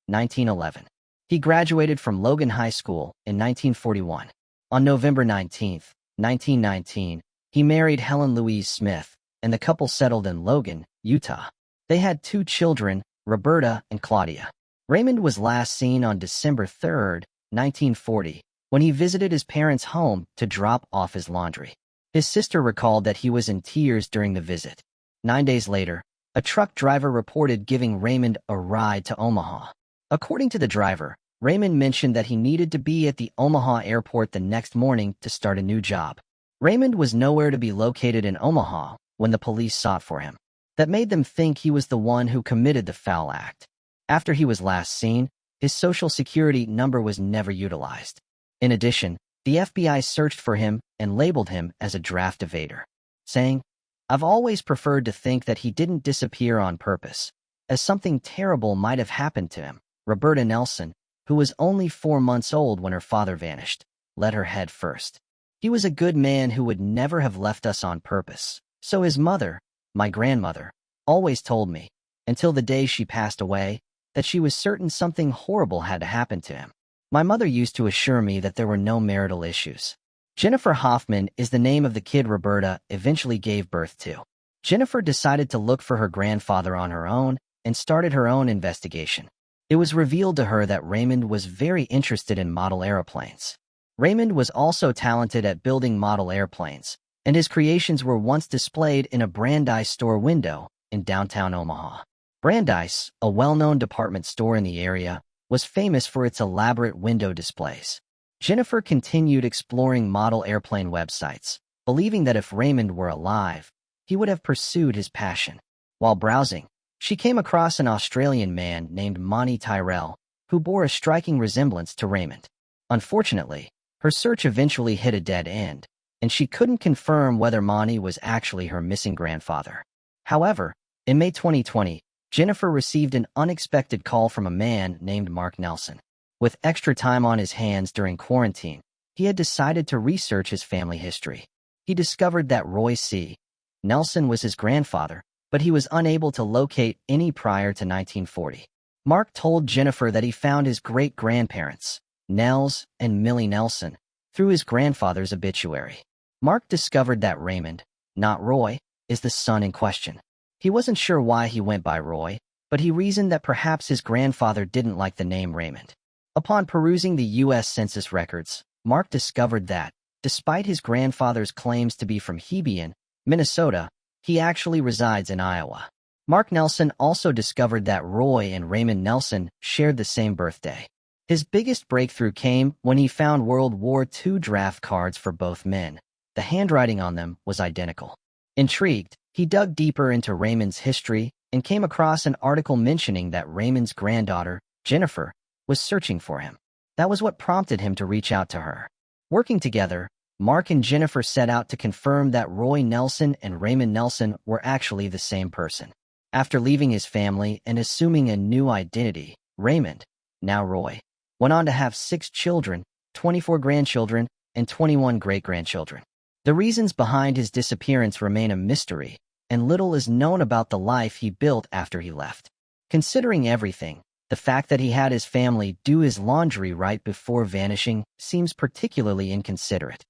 1911. He graduated from Logan High School in 1941. On November 19, 1919, he married Helen Louise Smith, and the couple settled in Logan, Utah. They had 2 children, Roberta and Claudia. Raymond was last seen on December 3, 1940, when he visited his parents' home to drop off his laundry. His sister recalled that he was in tears during the visit. 9 days later, a truck driver reported giving Raymond a ride to Omaha. According to the driver, Raymond mentioned that he needed to be at the Omaha airport the next morning to start a new job. Raymond was nowhere to be located in Omaha when the police sought for him. That made them think he was the one who committed the foul act. After he was last seen, his social security number was never utilized. In addition, the FBI searched for him and labeled him as a draft evader, saying, "I've always preferred to think that he didn't disappear on purpose, as something terrible might have happened to him." Roberta Nelson, who was only 4 months old when her father vanished, led her head first. "He was a good man who would never have left us on purpose. So his mother, my grandmother, always told me, until the day she passed away, that she was certain something horrible had to happen to him. My mother used to assure me that there were no marital issues." Jennifer Hoffman is the name of the kid Roberta eventually gave birth to. Jennifer decided to look for her grandfather on her own and started her own investigation. It was revealed to her that Raymond was very interested in model airplanes. Raymond was also talented at building model airplanes, and his creations were once displayed in a Brandeis store window in downtown Omaha. Brandeis, a well-known department store in the area, was famous for its elaborate window displays. Jennifer continued exploring model airplane websites, believing that if Raymond were alive, he would have pursued his passion. While browsing, she came across an Australian man named Monty Tyrrell, who bore a striking resemblance to Raymond. Unfortunately, her search eventually hit a dead end, and she couldn't confirm whether Monty was actually her missing grandfather. However, in May 2020, Jennifer received an unexpected call from a man named Mark Nelson. With extra time on his hands during quarantine, he had decided to research his family history. He discovered that Roy C. Nelson was his grandfather, but he was unable to locate any prior to 1940. Mark told Jennifer that he found his great-grandparents, Nels and Millie Nelson, through his grandfather's obituary. Mark discovered that Raymond, not Roy, is the son in question. He wasn't sure why he went by Roy, but he reasoned that perhaps his grandfather didn't like the name Raymond. Upon perusing the U.S. Census records, Mark discovered that, despite his grandfather's claims to be from Hebron, Minnesota, he actually resides in Iowa. Mark Nelson also discovered that Roy and Raymond Nelson shared the same birthday. His biggest breakthrough came when he found World War II draft cards for both men. The handwriting on them was identical. Intrigued, he dug deeper into Raymond's history and came across an article mentioning that Raymond's granddaughter, Jennifer, was searching for him. That was what prompted him to reach out to her. Working together, Mark and Jennifer set out to confirm that Roy Nelson and Raymond Nelson were actually the same person. After leaving his family and assuming a new identity, Raymond, now Roy, went on to have 6 children, 24 grandchildren, and 21 great-grandchildren. The reasons behind his disappearance remain a mystery, and little is known about the life he built after he left. Considering everything, the fact that he had his family do his laundry right before vanishing seems particularly inconsiderate.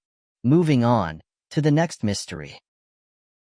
Moving on to the next mystery.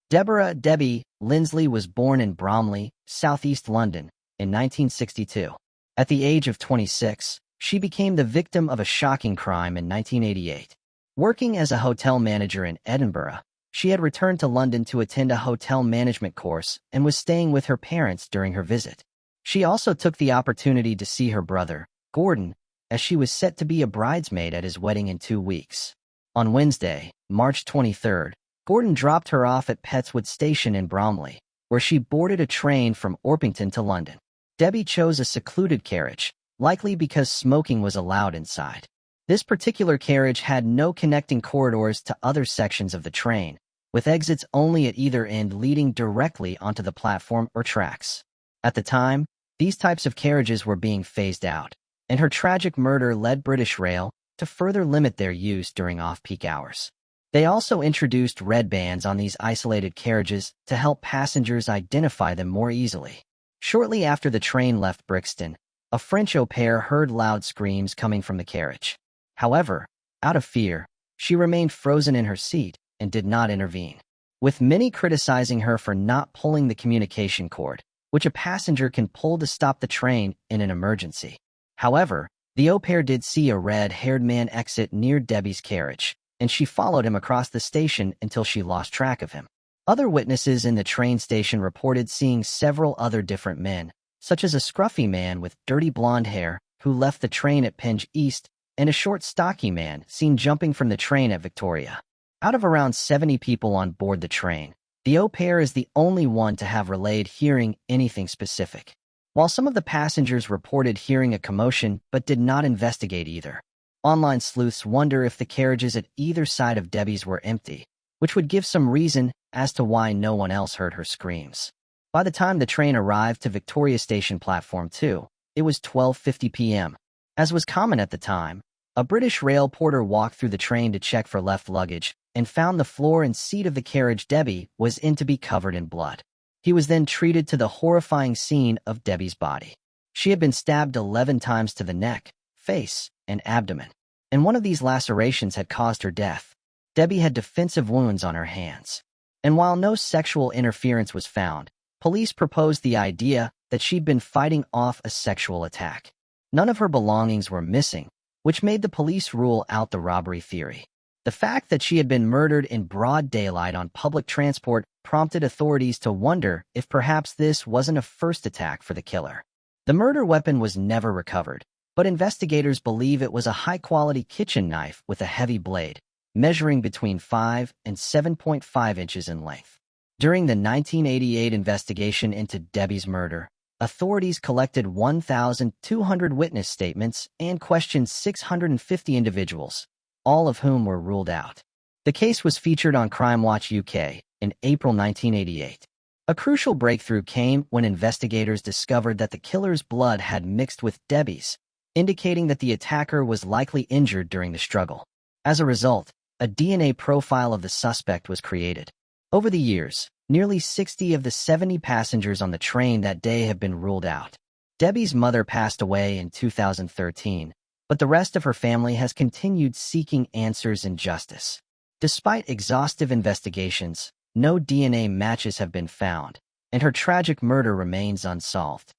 Deborah Debbie Lindsley was born in Bromley, southeast London, in 1962. At the age of 26, she became the victim of a shocking crime in 1988. Working as a hotel manager in Edinburgh, she had returned to London to attend a hotel management course and was staying with her parents during her visit. She also took the opportunity to see her brother, Gordon, as she was set to be a bridesmaid at his wedding in 2 weeks. On Wednesday, March 23rd, Gordon dropped her off at Petswood Station in Bromley, where she boarded a train from Orpington to London. Debbie chose a secluded carriage, likely because smoking was allowed inside. This particular carriage had no connecting corridors to other sections of the train, with exits only at either end leading directly onto the platform or tracks. At the time, these types of carriages were being phased out, and her tragic murder led British Rail to further limit their use during off-peak hours. They also introduced red bands on these isolated carriages to help passengers identify them more easily. Shortly after the train left Brixton, a French au pair heard loud screams coming from the carriage. However, out of fear, she remained frozen in her seat and did not intervene, with many criticizing her for not pulling the communication cord, which a passenger can pull to stop the train in an emergency. However, the au pair did see a red-haired man exit near Debbie's carriage, and she followed him across the station until she lost track of him. Other witnesses in the train station reported seeing several other different men, such as a scruffy man with dirty blonde hair who left the train at Penge East and a short, stocky man seen jumping from the train at Victoria. Out of around 70 people on board the train, the au pair is the only one to have relayed hearing anything specific. While some of the passengers reported hearing a commotion but did not investigate either. Online sleuths wonder if the carriages at either side of Debbie's were empty, which would give some reason as to why no one else heard her screams. By the time the train arrived to Victoria Station Platform 2, it was 12:50 p.m. As was common at the time, a British Rail porter walked through the train to check for left luggage and found the floor and seat of the carriage Debbie was in to be covered in blood. He was then treated to the horrifying scene of Debbie's body. She had been stabbed 11 times to the neck, face, and abdomen, and one of these lacerations had caused her death. Debbie had defensive wounds on her hands. And while no sexual interference was found, police proposed the idea that she'd been fighting off a sexual attack. None of her belongings were missing, which made the police rule out the robbery theory. The fact that she had been murdered in broad daylight on public transport prompted authorities to wonder if perhaps this wasn't a first attack for the killer. The murder weapon was never recovered, but investigators believe it was a high-quality kitchen knife with a heavy blade, measuring between 5 and 7.5 inches in length. During the 1988 investigation into Debbie's murder, authorities collected 1,200 witness statements and questioned 650 individuals, all of whom were ruled out. The case was featured on Crime Watch UK in April 1988. A crucial breakthrough came when investigators discovered that the killer's blood had mixed with Debbie's, indicating that the attacker was likely injured during the struggle. As a result, a DNA profile of the suspect was created. Over the years, nearly 60 of the 70 passengers on the train that day have been ruled out. Debbie's mother passed away in 2013, but the rest of her family has continued seeking answers and justice. Despite exhaustive investigations, no DNA matches have been found, and her tragic murder remains unsolved.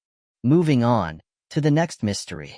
Moving on to the next mystery.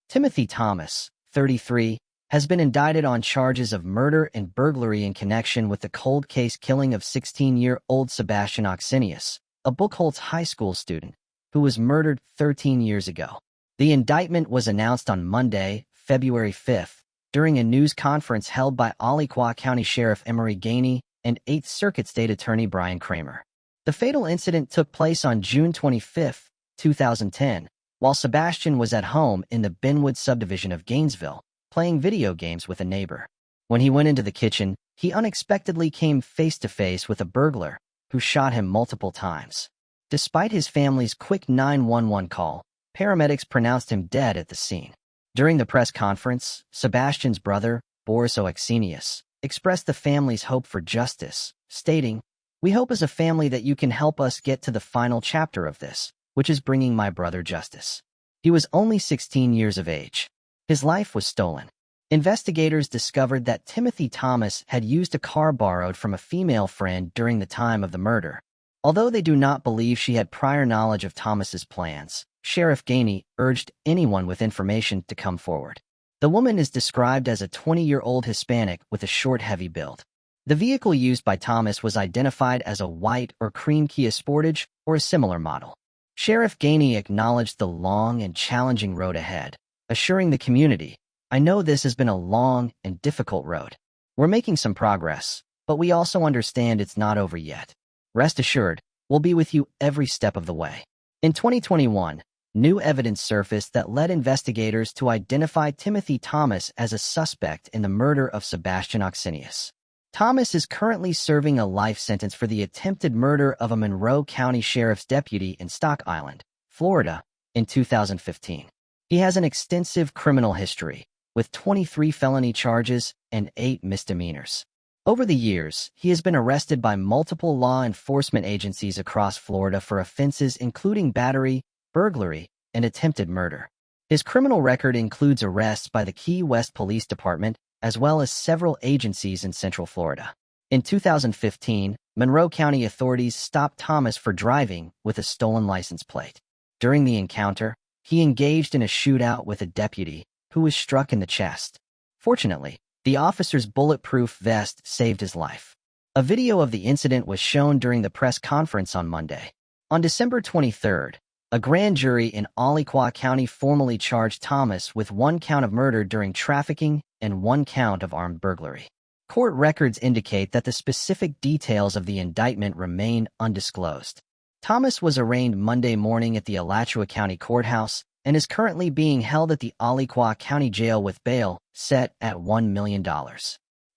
Timothy Thomas, 33, has been indicted on charges of murder and burglary in connection with the cold case killing of 16-year-old Sebastian Oxenius, a Buchholz High School student, who was murdered 13 years ago. The indictment was announced on Monday, February 5th, during a news conference held by Aliqua County Sheriff Emery Gainey and 8th Circuit State Attorney Brian Kramer. The fatal incident took place on June 25, 2010, while Sebastian was at home in the Benwood subdivision of Gainesville, playing video games with a neighbor. When he went into the kitchen, he unexpectedly came face-to-face with a burglar, who shot him multiple times. Despite his family's quick 911 call, paramedics pronounced him dead at the scene. During the press conference, Sebastian's brother, Boris Oxenius, expressed the family's hope for justice, stating, "We hope as a family that you can help us get to the final chapter of this, which is bringing my brother justice." He was only 16 years of age. His life was stolen. Investigators discovered that Timothy Thomas had used a car borrowed from a female friend during the time of the murder. Although they do not believe she had prior knowledge of Thomas's plans, Sheriff Gainey urged anyone with information to come forward. The woman is described as a 20-year-old Hispanic with a short, heavy build. The vehicle used by Thomas was identified as a white or cream Kia Sportage or a similar model. Sheriff Gainey acknowledged the long and challenging road ahead, assuring the community, "I know this has been a long and difficult road. We're making some progress, but we also understand it's not over yet. Rest assured, we'll be with you every step of the way." In 2021, new evidence surfaced that led investigators to identify Timothy Thomas as a suspect in the murder of Sebastian Oxenius. Thomas is currently serving a life sentence for the attempted murder of a Monroe County Sheriff's deputy in Stock Island, Florida, in 2015. He has an extensive criminal history, with 23 felony charges and 8 misdemeanors. Over the years, he has been arrested by multiple law enforcement agencies across Florida for offenses including battery, burglary, and attempted murder. His criminal record includes arrests by the Key West Police Department, as well as several agencies in Central Florida. In 2015, Monroe County authorities stopped Thomas for driving with a stolen license plate. During the encounter, he engaged in a shootout with a deputy, who was struck in the chest. Fortunately, the officer's bulletproof vest saved his life. A video of the incident was shown during the press conference on Monday. On December 23rd, a grand jury in Aliqua County formally charged Thomas with 1 count of murder during trafficking and 1 count of armed burglary. Court records indicate that the specific details of the indictment remain undisclosed. Thomas was arraigned Monday morning at the Alachua County Courthouse and is currently being held at the Aliqua County Jail with bail set at $1 million.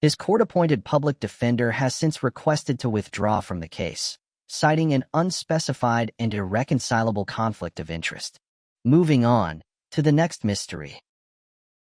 His court-appointed public defender has since requested to withdraw from the case, citing an unspecified and irreconcilable conflict of interest. Moving on to the next mystery.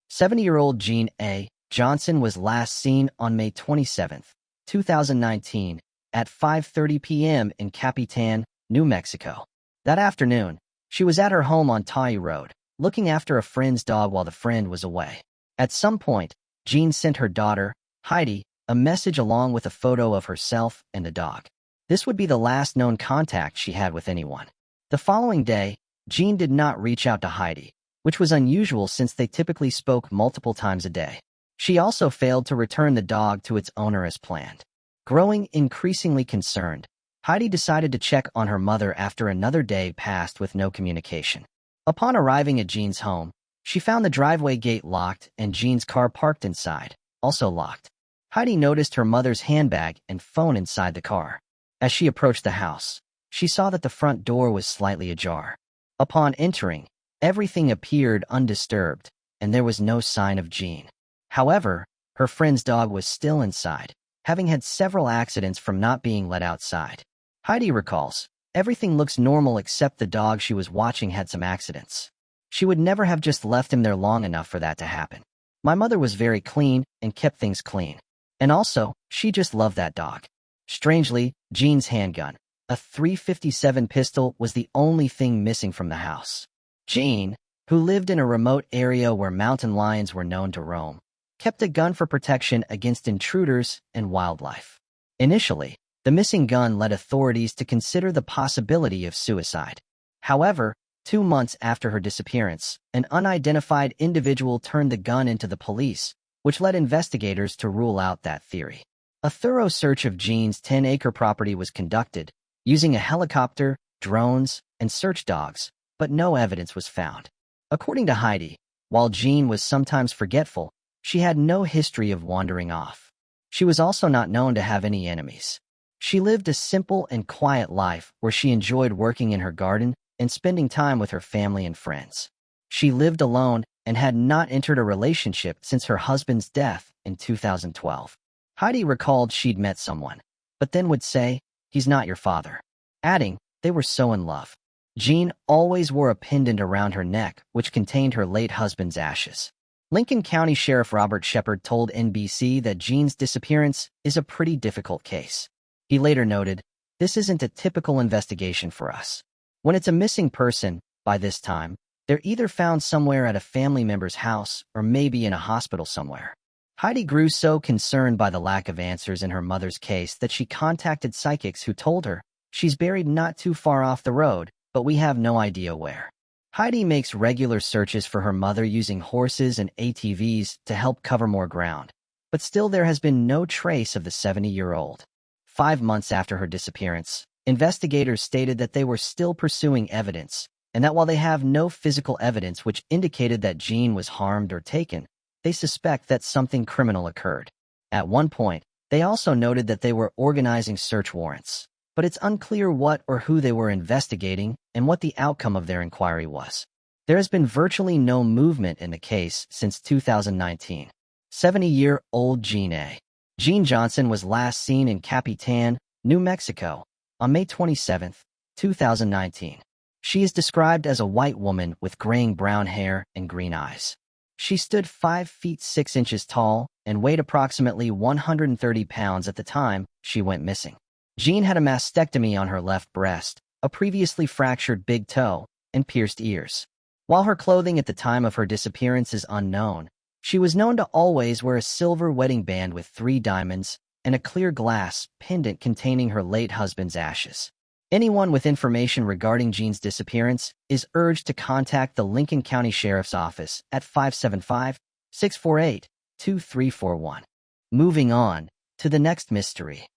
70-year-old Jean A. Johnson was last seen on May 27, 2019, at 5:30 p.m. in Capitan, New Mexico. That afternoon, she was at her home on Tahi Road, looking after a friend's dog while the friend was away. At some point, Jean sent her daughter, Heidi, a message along with a photo of herself and the dog. This would be the last known contact she had with anyone. The following day, Jean did not reach out to Heidi, which was unusual since they typically spoke multiple times a day. She also failed to return the dog to its owner as planned. Growing increasingly concerned, Heidi decided to check on her mother after another day passed with no communication. Upon arriving at Jean's home, she found the driveway gate locked and Jean's car parked inside, also locked. Heidi noticed her mother's handbag and phone inside the car. As she approached the house, she saw that the front door was slightly ajar. Upon entering, everything appeared undisturbed, and there was no sign of Jean. However, her friend's dog was still inside, having had several accidents from not being let outside. Heidi recalls, "Everything looks normal except the dog she was watching had some accidents. She would never have just left him there long enough for that to happen. My mother was very clean and kept things clean. And also, she just loved that dog." Strangely, Jean's handgun, A .357 pistol was the only thing missing from the house. Jean, who lived in a remote area where mountain lions were known to roam, kept a gun for protection against intruders and wildlife. Initially, the missing gun led authorities to consider the possibility of suicide. However, 2 months after her disappearance, an unidentified individual turned the gun into the police, which led investigators to rule out that theory. A thorough search of Jean's 10-acre property was conducted, using a helicopter, drones, and search dogs, but no evidence was found. According to Heidi, while Jean was sometimes forgetful, she had no history of wandering off. She was also not known to have any enemies. She lived a simple and quiet life where she enjoyed working in her garden and spending time with her family and friends. She lived alone and had not entered a relationship since her husband's death in 2012. Heidi recalled she'd met someone, but then would say, "He's not your father," adding, "They were so in love." Jean always wore a pendant around her neck, which contained her late husband's ashes. Lincoln County Sheriff Robert Shepard told NBC that Jean's disappearance is a pretty difficult case. He later noted, "This isn't a typical investigation for us. When it's a missing person, by this time, they're either found somewhere at a family member's house or maybe in a hospital somewhere." Heidi grew so concerned by the lack of answers in her mother's case that she contacted psychics who told her, "She's buried not too far off the road, but we have no idea where." Heidi makes regular searches for her mother using horses and ATVs to help cover more ground, but still there has been no trace of the 70-year-old. 5 months after her disappearance, investigators stated that they were still pursuing evidence, and that while they have no physical evidence which indicated that Jean was harmed or taken, they suspect that something criminal occurred. At one point, they also noted that they were organizing search warrants, but it's unclear what or who they were investigating and what the outcome of their inquiry was. There has been virtually no movement in the case since 2019. 70-year-old Jean A. Jean Johnson was last seen in Capitan, New Mexico, on May 27, 2019. She is described as a white woman with graying brown hair and green eyes. She stood 5 feet 6 inches tall and weighed approximately 130 pounds at the time she went missing. Jean had a mastectomy on her left breast, a previously fractured big toe, and pierced ears. While her clothing at the time of her disappearance is unknown, she was known to always wear a silver wedding band with 3 diamonds and a clear glass pendant containing her late husband's ashes. Anyone with information regarding Jean's disappearance is urged to contact the Lincoln County Sheriff's Office at 575-648-2341. Moving on to the next mystery.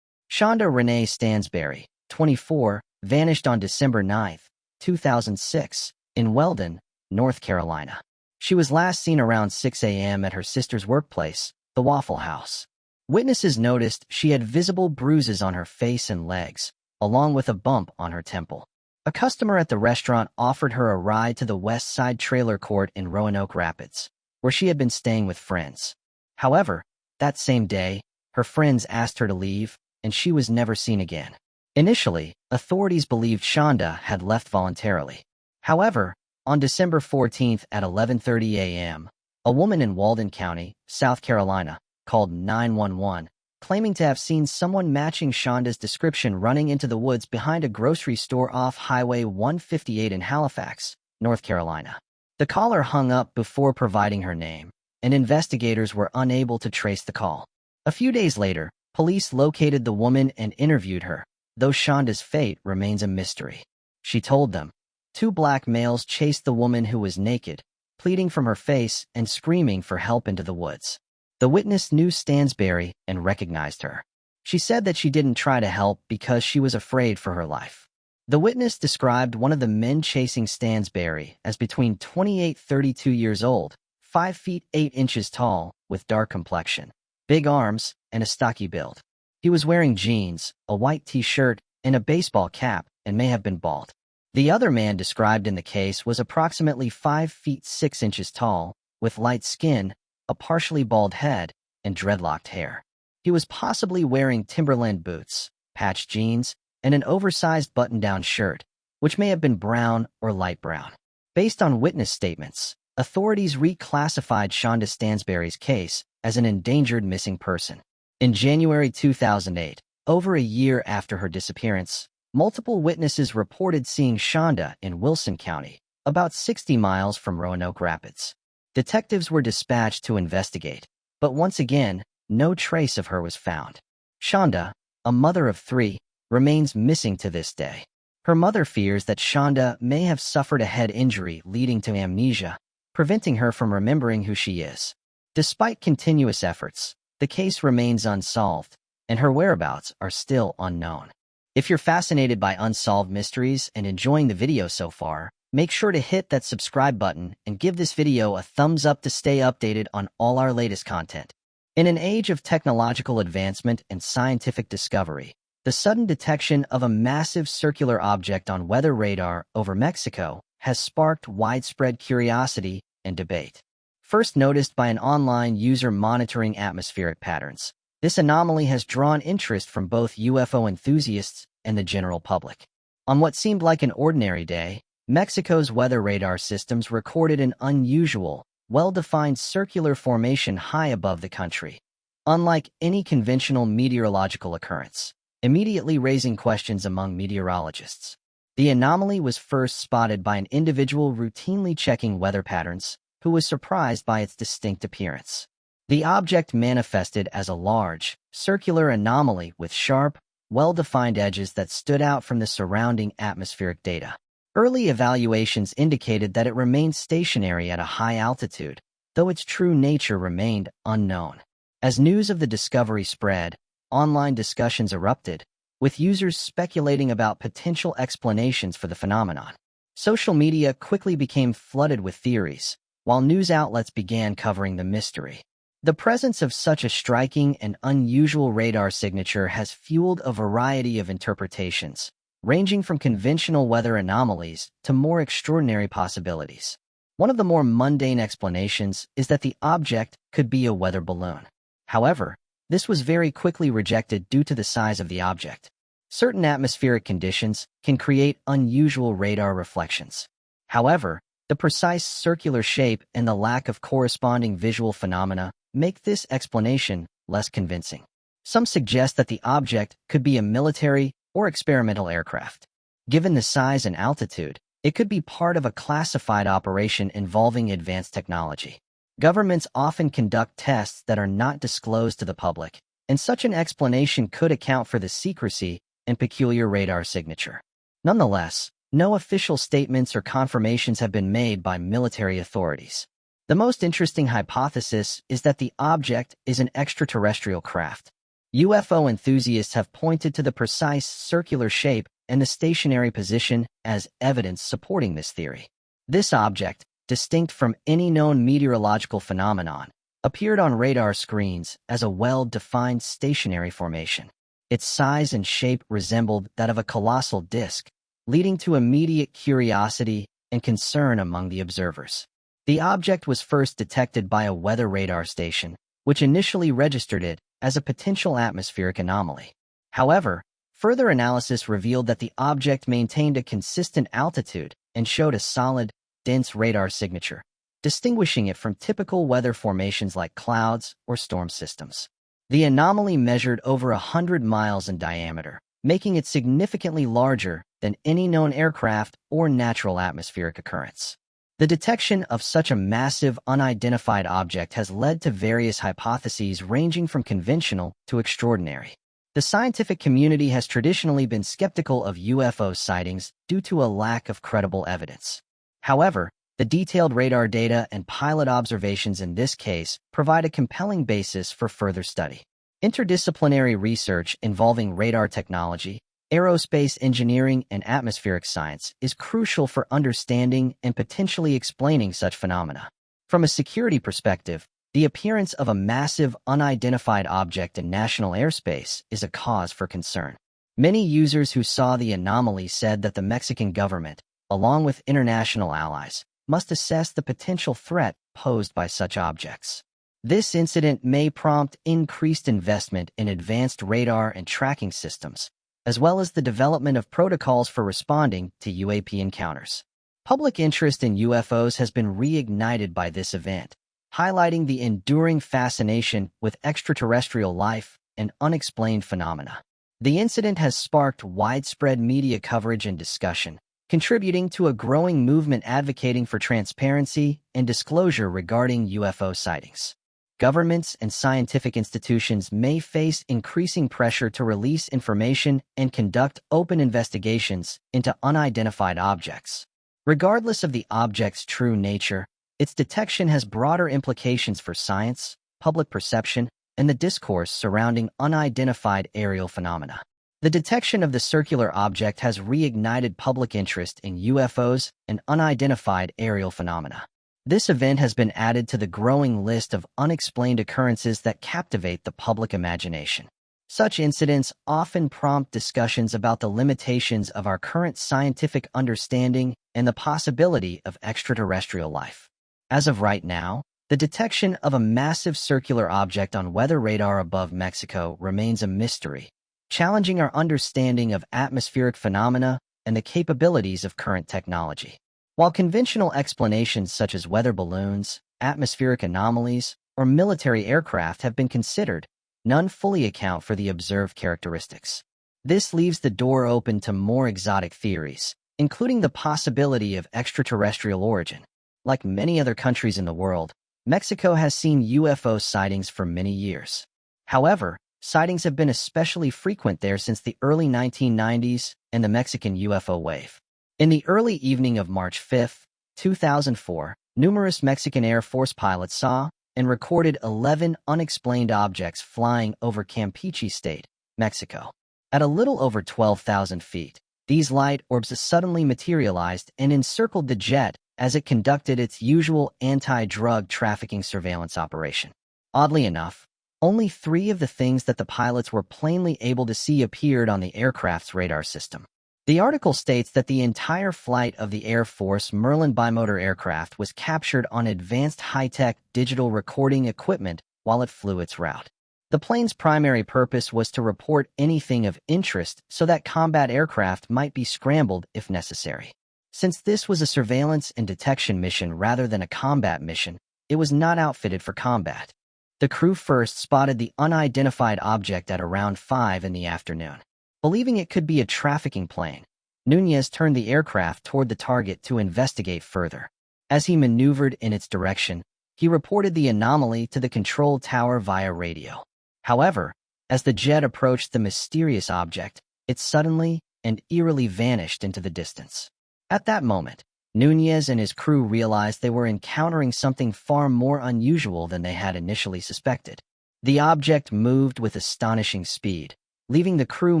Shonda Renee Stansberry, 24, vanished on December 9, 2006, in Weldon, North Carolina. She was last seen around 6 a.m. at her sister's workplace, the Waffle House. Witnesses noticed she had visible bruises on her face and legs, along with a bump on her temple. A customer at the restaurant offered her a ride to the West Side Trailer Court in Roanoke Rapids, where she had been staying with friends. However, that same day, her friends asked her to leave, and she was never seen again. Initially, authorities believed Shonda had left voluntarily. However, on December 14 at 11:30 a.m., a woman in Walden County, South Carolina, called 911, claiming to have seen someone matching Shonda's description running into the woods behind a grocery store off Highway 158 in Halifax, North Carolina. The caller hung up before providing her name, and investigators were unable to trace the call. A few days later, police located the woman and interviewed her, though Shonda's fate remains a mystery. She told them, 2 black males chased the woman who was naked, pleading from her face and screaming for help into the woods. The witness knew Stansberry and recognized her. She said that she didn't try to help because she was afraid for her life. The witness described one of the men chasing Stansberry as between 28-32 years old, 5 feet 8 inches tall, with dark complexion, big arms, and a stocky build. He was wearing jeans, a white t-shirt, and a baseball cap, and may have been bald. The other man described in the case was approximately 5 feet 6 inches tall, with light skin, a partially bald head, and dreadlocked hair. He was possibly wearing Timberland boots, patched jeans, and an oversized button-down shirt, which may have been brown or light brown. Based on witness statements, authorities reclassified Shonda Stansberry's case as an endangered missing person. In January 2008, Over a year after her disappearance, multiple witnesses reported seeing Shonda in Wilson County, about 60 miles from Roanoke Rapids. Detectives were dispatched to investigate, but once again, no trace of her was found. Shonda, a mother of 3, remains missing to this day. Her mother fears that Shonda may have suffered a head injury leading to amnesia, preventing her from remembering who she is. Despite continuous efforts, the case remains unsolved, and her whereabouts are still unknown. If you're fascinated by unsolved mysteries and enjoying the video so far, make sure to hit that subscribe button and give this video a thumbs up to stay updated on all our latest content. In an age of technological advancement and scientific discovery, the sudden detection of a massive circular object on weather radar over Mexico has sparked widespread curiosity and debate. First noticed by an online user monitoring atmospheric patterns, this anomaly has drawn interest from both UFO enthusiasts and the general public. On what seemed like an ordinary day, Mexico's weather radar systems recorded an unusual, well-defined circular formation high above the country, unlike any conventional meteorological occurrence, immediately raising questions among meteorologists. The anomaly was first spotted by an individual routinely checking weather patterns, who was surprised by its distinct appearance. The object manifested as a large, circular anomaly with sharp, well-defined edges that stood out from the surrounding atmospheric data. Early evaluations indicated that it remained stationary at a high altitude, though its true nature remained unknown. As news of the discovery spread, online discussions erupted, with users speculating about potential explanations for the phenomenon. Social media quickly became flooded with theories, while news outlets began covering the mystery. The presence of such a striking and unusual radar signature has fueled a variety of interpretations, ranging from conventional weather anomalies to more extraordinary possibilities. One of the more mundane explanations is that the object could be a weather balloon. However, this was very quickly rejected due to the size of the object. Certain atmospheric conditions can create unusual radar reflections. However, the precise circular shape and the lack of corresponding visual phenomena make this explanation less convincing. Some suggest that the object could be a military or experimental aircraft. Given the size and altitude, it could be part of a classified operation involving advanced technology. Governments often conduct tests that are not disclosed to the public, and such an explanation could account for the secrecy and peculiar radar signature. Nonetheless, no official statements or confirmations have been made by military authorities. The most interesting hypothesis is that the object is an extraterrestrial craft. UFO enthusiasts have pointed to the precise circular shape and the stationary position as evidence supporting this theory. This object, distinct from any known meteorological phenomenon, appeared on radar screens as a well-defined stationary formation. Its size and shape resembled that of a colossal disk, leading to immediate curiosity and concern among the observers. The object was first detected by a weather radar station, which initially registered it as a potential atmospheric anomaly. However, further analysis revealed that the object maintained a consistent altitude and showed a solid, dense radar signature, distinguishing it from typical weather formations like clouds or storm systems. The anomaly measured over 100 miles in diameter, making it significantly larger than any known aircraft or natural atmospheric occurrence. The detection of such a massive, unidentified object has led to various hypotheses ranging from conventional to extraordinary. The scientific community has traditionally been skeptical of UFO sightings due to a lack of credible evidence. However, the detailed radar data and pilot observations in this case provide a compelling basis for further study. Interdisciplinary research involving radar technology, aerospace engineering, and atmospheric science is crucial for understanding and potentially explaining such phenomena. From a security perspective, the appearance of a massive, unidentified object in national airspace is a cause for concern. Many users who saw the anomaly said that the Mexican government, along with international allies, must assess the potential threat posed by such objects. This incident may prompt increased investment in advanced radar and tracking systems, as well as the development of protocols for responding to UAP encounters. Public interest in UFOs has been reignited by this event, highlighting the enduring fascination with extraterrestrial life and unexplained phenomena. The incident has sparked widespread media coverage and discussion, contributing to a growing movement advocating for transparency and disclosure regarding UFO sightings. Governments and scientific institutions may face increasing pressure to release information and conduct open investigations into unidentified objects. Regardless of the object's true nature, its detection has broader implications for science, public perception, and the discourse surrounding unidentified aerial phenomena. The detection of the circular object has reignited public interest in UFOs and unidentified aerial phenomena. This event has been added to the growing list of unexplained occurrences that captivate the public imagination. Such incidents often prompt discussions about the limitations of our current scientific understanding and the possibility of extraterrestrial life. As of right now, the detection of a massive circular object on weather radar above Mexico remains a mystery, challenging our understanding of atmospheric phenomena and the capabilities of current technology. While conventional explanations such as weather balloons, atmospheric anomalies, or military aircraft have been considered, none fully account for the observed characteristics. This leaves the door open to more exotic theories, including the possibility of extraterrestrial origin. Like many other countries in the world, Mexico has seen UFO sightings for many years. However, sightings have been especially frequent there since the early 1990s and the Mexican UFO wave. In the early evening of March 5, 2004, numerous Mexican Air Force pilots saw and recorded 11 unexplained objects flying over Campeche State, Mexico. At a little over 12,000 feet, these light orbs suddenly materialized and encircled the jet as it conducted its usual anti-drug trafficking surveillance operation. Oddly enough, only 3 of the things that the pilots were plainly able to see appeared on the aircraft's radar system. The article states that the entire flight of the Air Force Merlin bimotor aircraft was captured on advanced high-tech digital recording equipment while it flew its route. The plane's primary purpose was to report anything of interest so that combat aircraft might be scrambled if necessary. Since this was a surveillance and detection mission rather than a combat mission, it was not outfitted for combat. The crew first spotted the unidentified object at around 5 in the afternoon. Believing it could be a trafficking plane, Núñez turned the aircraft toward the target to investigate further. As he maneuvered in its direction, he reported the anomaly to the control tower via radio. However, as the jet approached the mysterious object, it suddenly and eerily vanished into the distance. At that moment, Núñez and his crew realized they were encountering something far more unusual than they had initially suspected. The object moved with astonishing speed, leaving the crew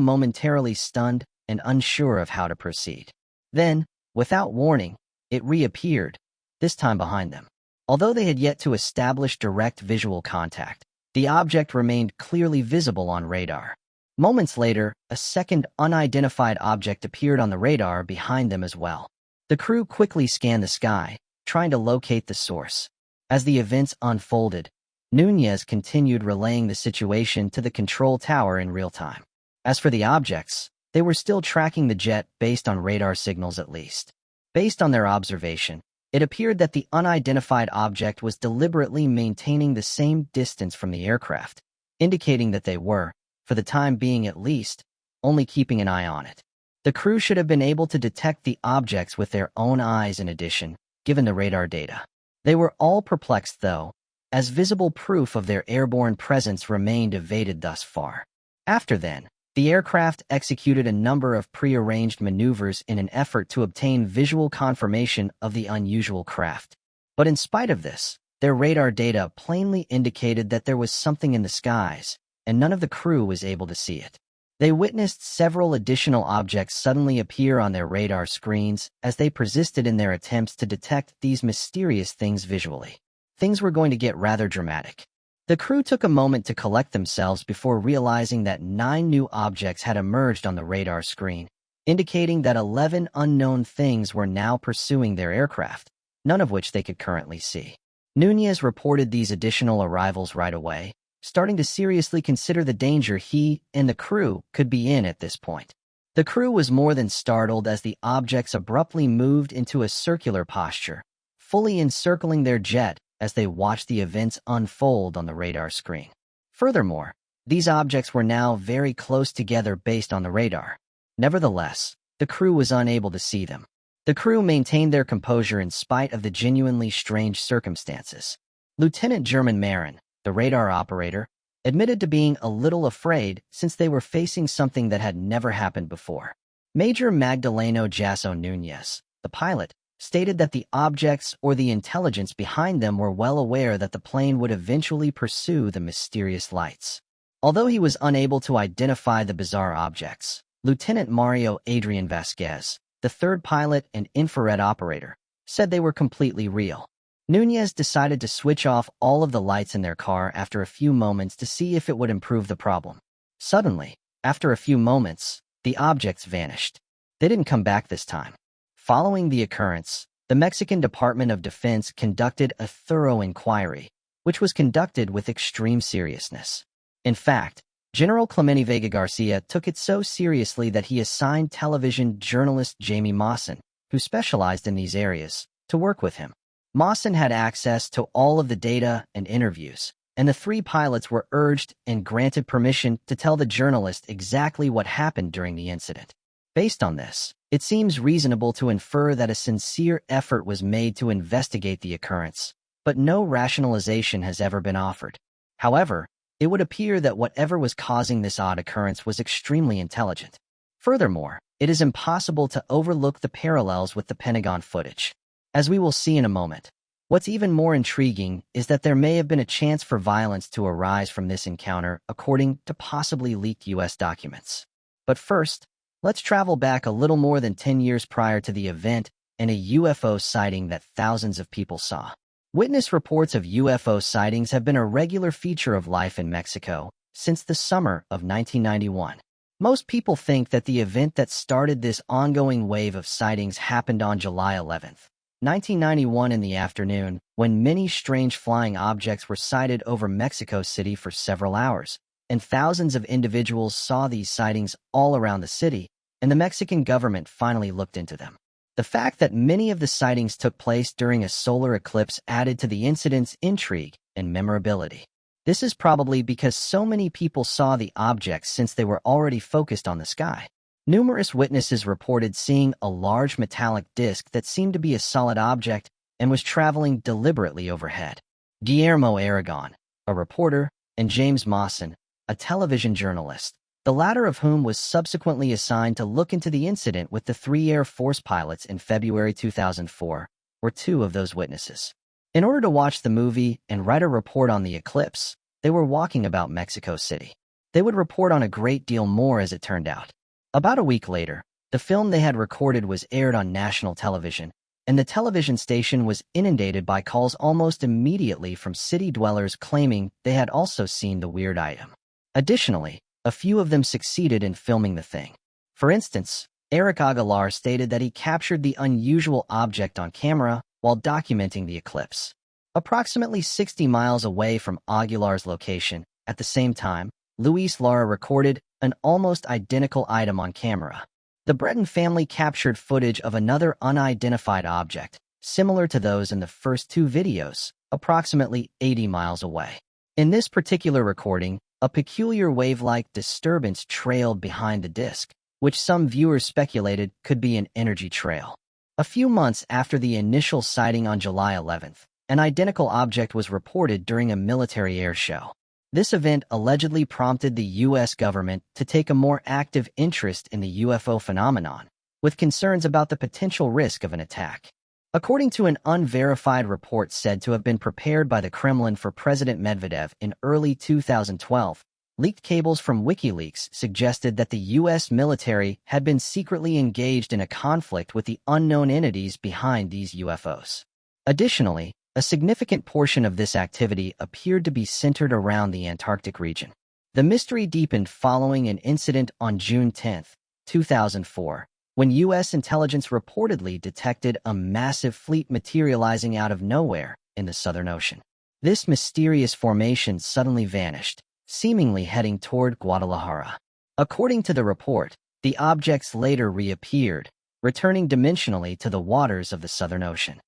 momentarily stunned and unsure of how to proceed. Then, without warning, it reappeared, this time behind them. Although they had yet to establish direct visual contact, the object remained clearly visible on radar. Moments later, a second unidentified object appeared on the radar behind them as well. The crew quickly scanned the sky, trying to locate the source. As the events unfolded, Núñez continued relaying the situation to the control tower in real time. As for the objects, they were still tracking the jet based on radar signals at least. Based on their observation, it appeared that the unidentified object was deliberately maintaining the same distance from the aircraft, indicating that they were, for the time being at least, only keeping an eye on it. The crew should have been able to detect the objects with their own eyes in addition, given the radar data. They were all perplexed though, as visible proof of their airborne presence remained evaded thus far. After then, the aircraft executed a number of prearranged maneuvers in an effort to obtain visual confirmation of the unusual craft. But in spite of this, their radar data plainly indicated that there was something in the skies, and none of the crew was able to see it. They witnessed several additional objects suddenly appear on their radar screens as they persisted in their attempts to detect these mysterious things visually. Things were going to get rather dramatic. The crew took a moment to collect themselves before realizing that 9 new objects had emerged on the radar screen, indicating that 11 unknown things were now pursuing their aircraft, none of which they could currently see. Núñez reported these additional arrivals right away, starting to seriously consider the danger he and the crew could be in at this point. The crew was more than startled as the objects abruptly moved into a circular posture, fully encircling their jet as they watched the events unfold on the radar screen. Furthermore, These objects were now very close together based on the radar. Nevertheless, the crew was unable to see them. The crew maintained their composure in spite of the genuinely strange circumstances. Lieutenant German Marin, the radar operator, admitted to being a little afraid since they were facing something that had never happened before. Major Magdaleno Jasso Nunez, the pilot, stated that the objects or the intelligence behind them were well aware that the plane would eventually pursue the mysterious lights. Although he was unable to identify the bizarre objects, Lieutenant Mario Adrian Vasquez, the third pilot and infrared operator, said they were completely real. Nunez decided to switch off all of the lights in their car after a few moments to see if it would improve the problem. Suddenly, after a few moments, the objects vanished. They didn't come back this time. Following the occurrence, the Mexican Department of Defense conducted a thorough inquiry, which was conducted with extreme seriousness. In fact, General Clemente Vega Garcia took it so seriously that he assigned television journalist Jamie Mawson, who specialized in these areas, to work with him. Mawson had access to all of the data and interviews, and the three pilots were urged and granted permission to tell the journalist exactly what happened during the incident. Based on this, it seems reasonable to infer that a sincere effort was made to investigate the occurrence, but no rationalization has ever been offered. However, it would appear that whatever was causing this odd occurrence was extremely intelligent. Furthermore, it is impossible to overlook the parallels with the Pentagon footage. As we will see in a moment, what's even more intriguing is that there may have been a chance for violence to arise from this encounter, according to possibly leaked U.S. documents. But first, let's travel back a little more than 10 years prior to the event and a UFO sighting that thousands of people saw. Witness reports of UFO sightings have been a regular feature of life in Mexico since the summer of 1991. Most people think that the event that started this ongoing wave of sightings happened on July 11th, 1991 in the afternoon, when many strange flying objects were sighted over Mexico City for several hours, and thousands of individuals saw these sightings all around the city, and the Mexican government finally looked into them. The fact that many of the sightings took place during a solar eclipse added to the incident's intrigue and memorability. This is probably because so many people saw the objects since they were already focused on the sky. Numerous witnesses reported seeing a large metallic disc that seemed to be a solid object and was traveling deliberately overhead. Guillermo Aragon, a reporter, and James Mawson, a television journalist, the latter of whom was subsequently assigned to look into the incident with the three Air Force pilots in February 2004, were two of those witnesses. In order to watch the movie and write a report on the eclipse, they were walking about Mexico City. They would report on a great deal more as it turned out. About a week later, the film they had recorded was aired on national television, and the television station was inundated by calls almost immediately from city dwellers claiming they had also seen the weird item. Additionally, a few of them succeeded in filming the thing. For instance, Eric Aguilar stated that he captured the unusual object on camera while documenting the eclipse. Approximately 60 miles away from Aguilar's location, at the same time, Luis Lara recorded an almost identical item on camera. The Breton family captured footage of another unidentified object, similar to those in the first two videos, approximately 80 miles away. In this particular recording, a peculiar wave-like disturbance trailed behind the disc, which some viewers speculated could be an energy trail. A few months after the initial sighting on July 11th, an identical object was reported during a military air show. This event allegedly prompted the U.S. government to take a more active interest in the UFO phenomenon, with concerns about the potential risk of an attack. According to an unverified report said to have been prepared by the Kremlin for President Medvedev in early 2012, leaked cables from WikiLeaks suggested that the U.S. military had been secretly engaged in a conflict with the unknown entities behind these UFOs. Additionally, a significant portion of this activity appeared to be centered around the Antarctic region. The mystery deepened following an incident on June 10, 2004, when U.S. intelligence reportedly detected a massive fleet materializing out of nowhere in the Southern Ocean. This mysterious formation suddenly vanished, seemingly heading toward Guadalajara. According to the report, the objects later reappeared, returning dimensionally to the waters of the Southern Ocean.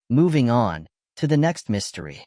Moving on to the next mystery.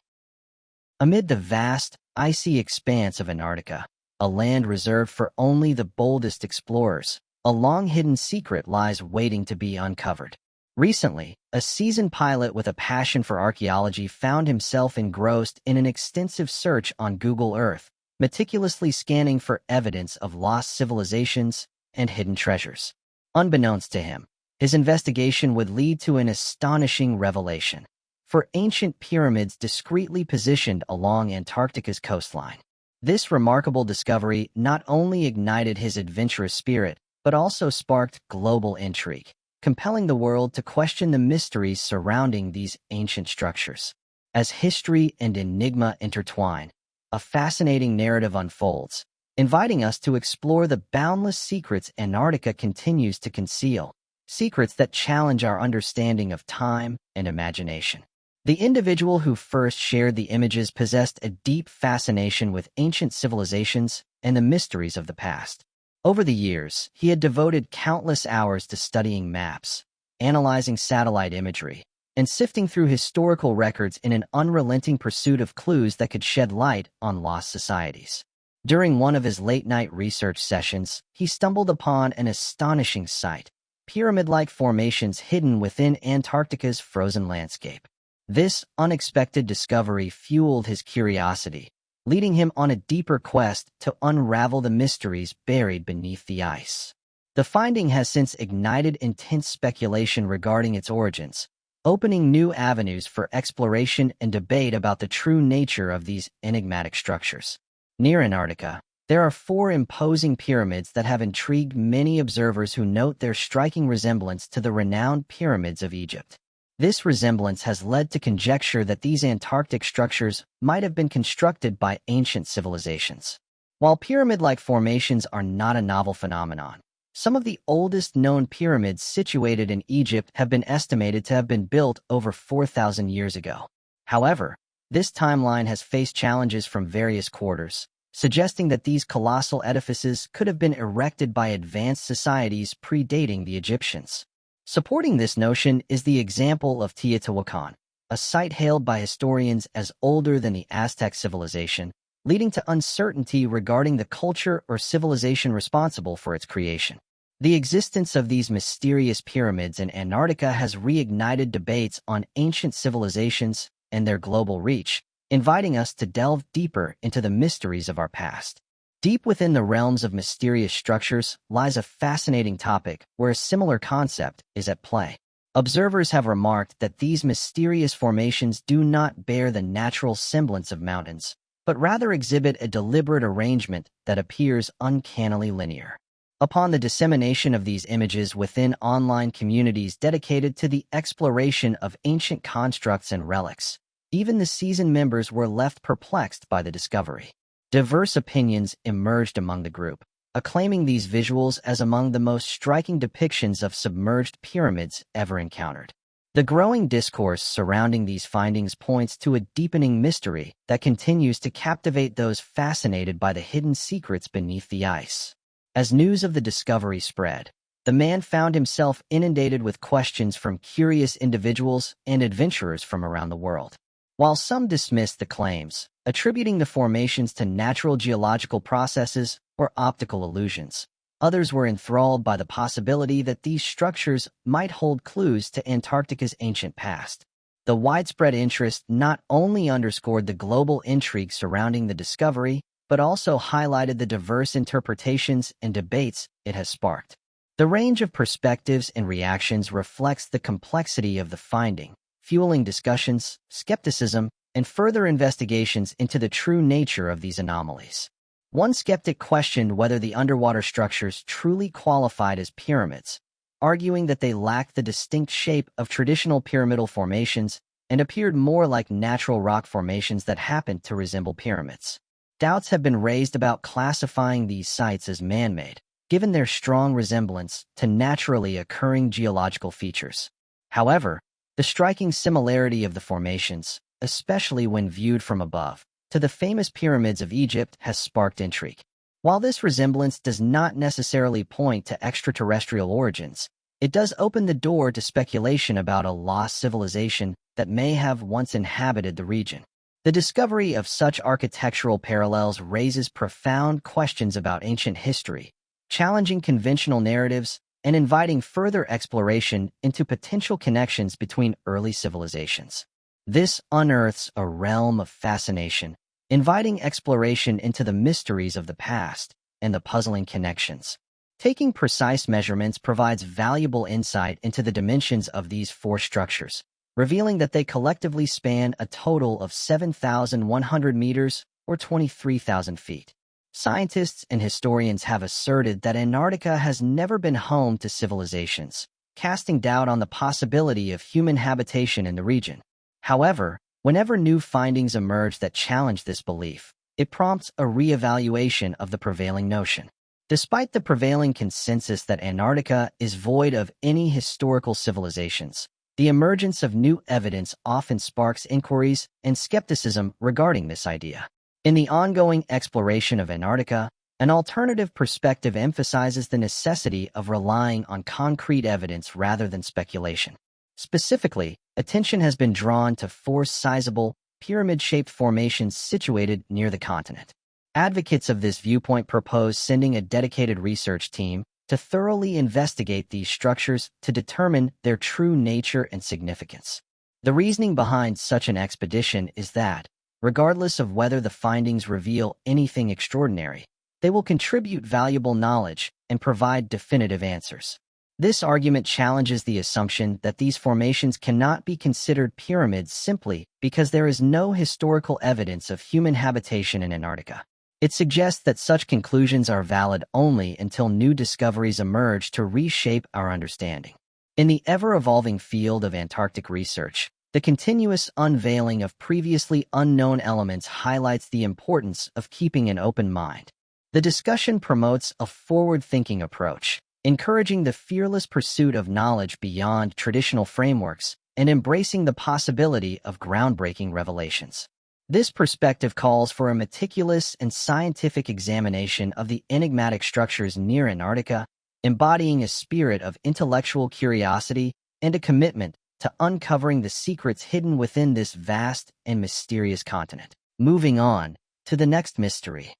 Amid the vast, icy expanse of Antarctica, a land reserved for only the boldest explorers, a long-hidden secret lies waiting to be uncovered. Recently, a seasoned pilot with a passion for archaeology found himself engrossed in an extensive search on Google Earth, meticulously scanning for evidence of lost civilizations and hidden treasures. Unbeknownst to him, his investigation would lead to an astonishing revelation. For ancient pyramids discreetly positioned along Antarctica's coastline. This remarkable discovery not only ignited his adventurous spirit, but also sparked global intrigue, compelling the world to question the mysteries surrounding these ancient structures. As history and enigma intertwine, a fascinating narrative unfolds, inviting us to explore the boundless secrets Antarctica continues to conceal, secrets that challenge our understanding of time and imagination. The individual who first shared the images possessed a deep fascination with ancient civilizations and the mysteries of the past. Over the years, he had devoted countless hours to studying maps, analyzing satellite imagery, and sifting through historical records in an unrelenting pursuit of clues that could shed light on lost societies. During one of his late-night research sessions, he stumbled upon an astonishing sight: pyramid-like formations hidden within Antarctica's frozen landscape. This unexpected discovery fueled his curiosity, leading him on a deeper quest to unravel the mysteries buried beneath the ice. The finding has since ignited intense speculation regarding its origins, opening new avenues for exploration and debate about the true nature of these enigmatic structures. Near Antarctica, there are 4 imposing pyramids that have intrigued many observers who note their striking resemblance to the renowned pyramids of Egypt. This resemblance has led to conjecture that these Antarctic structures might have been constructed by ancient civilizations. While pyramid-like formations are not a novel phenomenon, some of the oldest known pyramids situated in Egypt have been estimated to have been built over 4,000 years ago. However, this timeline has faced challenges from various quarters, suggesting that these colossal edifices could have been erected by advanced societies predating the Egyptians. Supporting this notion is the example of Teotihuacan, a site hailed by historians as older than the Aztec civilization, leading to uncertainty regarding the culture or civilization responsible for its creation. The existence of these mysterious pyramids in Antarctica has reignited debates on ancient civilizations and their global reach, inviting us to delve deeper into the mysteries of our past. Deep within the realms of mysterious structures lies a fascinating topic where a similar concept is at play. Observers have remarked that these mysterious formations do not bear the natural semblance of mountains, but rather exhibit a deliberate arrangement that appears uncannily linear. Upon the dissemination of these images within online communities dedicated to the exploration of ancient constructs and relics, even the seasoned members were left perplexed by the discovery. Diverse opinions emerged among the group, acclaiming these visuals as among the most striking depictions of submerged pyramids ever encountered. The growing discourse surrounding these findings points to a deepening mystery that continues to captivate those fascinated by the hidden secrets beneath the ice. As news of the discovery spread, the man found himself inundated with questions from curious individuals and adventurers from around the world. While some dismissed the claims, attributing the formations to natural geological processes or optical illusions, others were enthralled by the possibility that these structures might hold clues to Antarctica's ancient past. The widespread interest not only underscored the global intrigue surrounding the discovery, but also highlighted the diverse interpretations and debates it has sparked. The range of perspectives and reactions reflects the complexity of the finding, fueling discussions, skepticism, and further investigations into the true nature of these anomalies. One skeptic questioned whether the underwater structures truly qualified as pyramids, arguing that they lacked the distinct shape of traditional pyramidal formations and appeared more like natural rock formations that happened to resemble pyramids. Doubts have been raised about classifying these sites as man-made, given their strong resemblance to naturally occurring geological features. However, the striking similarity of the formations, especially when viewed from above, to the famous pyramids of Egypt has sparked intrigue. While this resemblance does not necessarily point to extraterrestrial origins, it does open the door to speculation about a lost civilization that may have once inhabited the region. The discovery of such architectural parallels raises profound questions about ancient history, challenging conventional narratives and inviting further exploration into potential connections between early civilizations. This unearths a realm of fascination, inviting exploration into the mysteries of the past and the puzzling connections. Taking precise measurements provides valuable insight into the dimensions of these four structures, revealing that they collectively span a total of 7,100 meters or 23,000 feet. Scientists and historians have asserted that Antarctica has never been home to civilizations, casting doubt on the possibility of human habitation in the region. However, whenever new findings emerge that challenge this belief, it prompts a re-evaluation of the prevailing notion. Despite the prevailing consensus that Antarctica is void of any historical civilizations, the emergence of new evidence often sparks inquiries and skepticism regarding this idea. In the ongoing exploration of Antarctica, an alternative perspective emphasizes the necessity of relying on concrete evidence rather than speculation. Specifically, attention has been drawn to four sizable, pyramid-shaped formations situated near the continent. Advocates of this viewpoint propose sending a dedicated research team to thoroughly investigate these structures to determine their true nature and significance. The reasoning behind such an expedition is that, regardless of whether the findings reveal anything extraordinary, they will contribute valuable knowledge and provide definitive answers. This argument challenges the assumption that these formations cannot be considered pyramids simply because there is no historical evidence of human habitation in Antarctica. It suggests that such conclusions are valid only until new discoveries emerge to reshape our understanding. In the ever-evolving field of Antarctic research, the continuous unveiling of previously unknown elements highlights the importance of keeping an open mind. The discussion promotes a forward-thinking approach, encouraging the fearless pursuit of knowledge beyond traditional frameworks and embracing the possibility of groundbreaking revelations. This perspective calls for a meticulous and scientific examination of the enigmatic structures near Antarctica, embodying a spirit of intellectual curiosity and a commitment to uncovering the secrets hidden within this vast and mysterious continent. Moving on to the next mystery.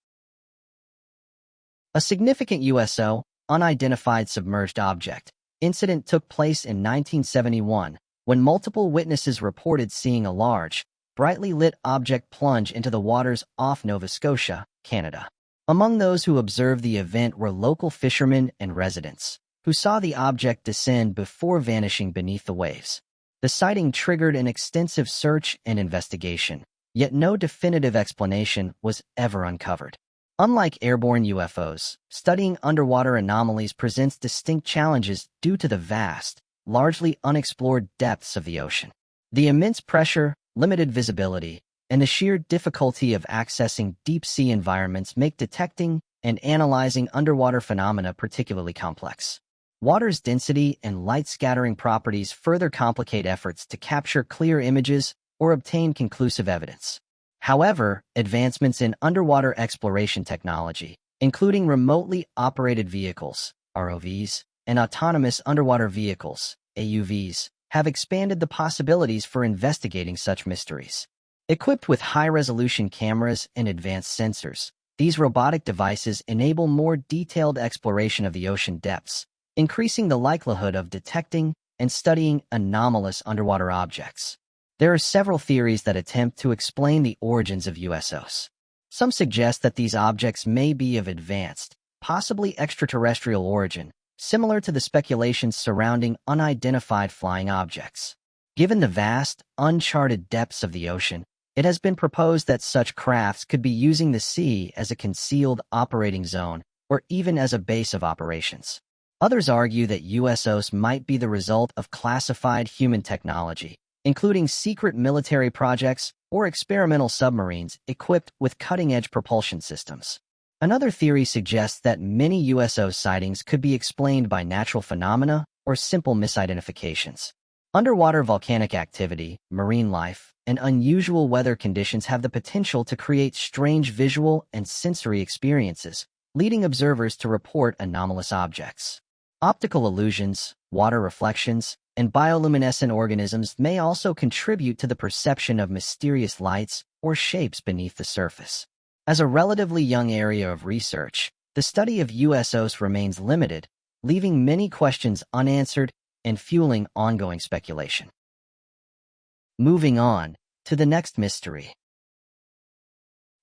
A significant USO, unidentified submerged object, incident took place in 1971 when multiple witnesses reported seeing a large, brightly lit object plunge into the waters off Nova Scotia, Canada. Among those who observed the event were local fishermen and residents, who saw the object descend before vanishing beneath the waves. The sighting triggered an extensive search and investigation, yet no definitive explanation was ever uncovered. Unlike airborne UFOs, studying underwater anomalies presents distinct challenges due to the vast, largely unexplored depths of the ocean. The immense pressure, limited visibility, and the sheer difficulty of accessing deep-sea environments make detecting and analyzing underwater phenomena particularly complex. Water's density and light-scattering properties further complicate efforts to capture clear images or obtain conclusive evidence. However, advancements in underwater exploration technology, including remotely operated vehicles, ROVs, and autonomous underwater vehicles, AUVs, have expanded the possibilities for investigating such mysteries. Equipped with high-resolution cameras and advanced sensors, these robotic devices enable more detailed exploration of the ocean depths, increasing the likelihood of detecting and studying anomalous underwater objects. There are several theories that attempt to explain the origins of USOs. Some suggest that these objects may be of advanced, possibly extraterrestrial origin, similar to the speculations surrounding unidentified flying objects. Given the vast, uncharted depths of the ocean, it has been proposed that such crafts could be using the sea as a concealed operating zone or even as a base of operations. Others argue that USOs might be the result of classified human technology, including secret military projects or experimental submarines equipped with cutting-edge propulsion systems. Another theory suggests that many USO sightings could be explained by natural phenomena or simple misidentifications. Underwater volcanic activity, marine life, and unusual weather conditions have the potential to create strange visual and sensory experiences, leading observers to report anomalous objects. Optical illusions, water reflections, and bioluminescent organisms may also contribute to the perception of mysterious lights or shapes beneath the surface. As a relatively young area of research, the study of USOs remains limited, leaving many questions unanswered and fueling ongoing speculation. Moving on to the next mystery.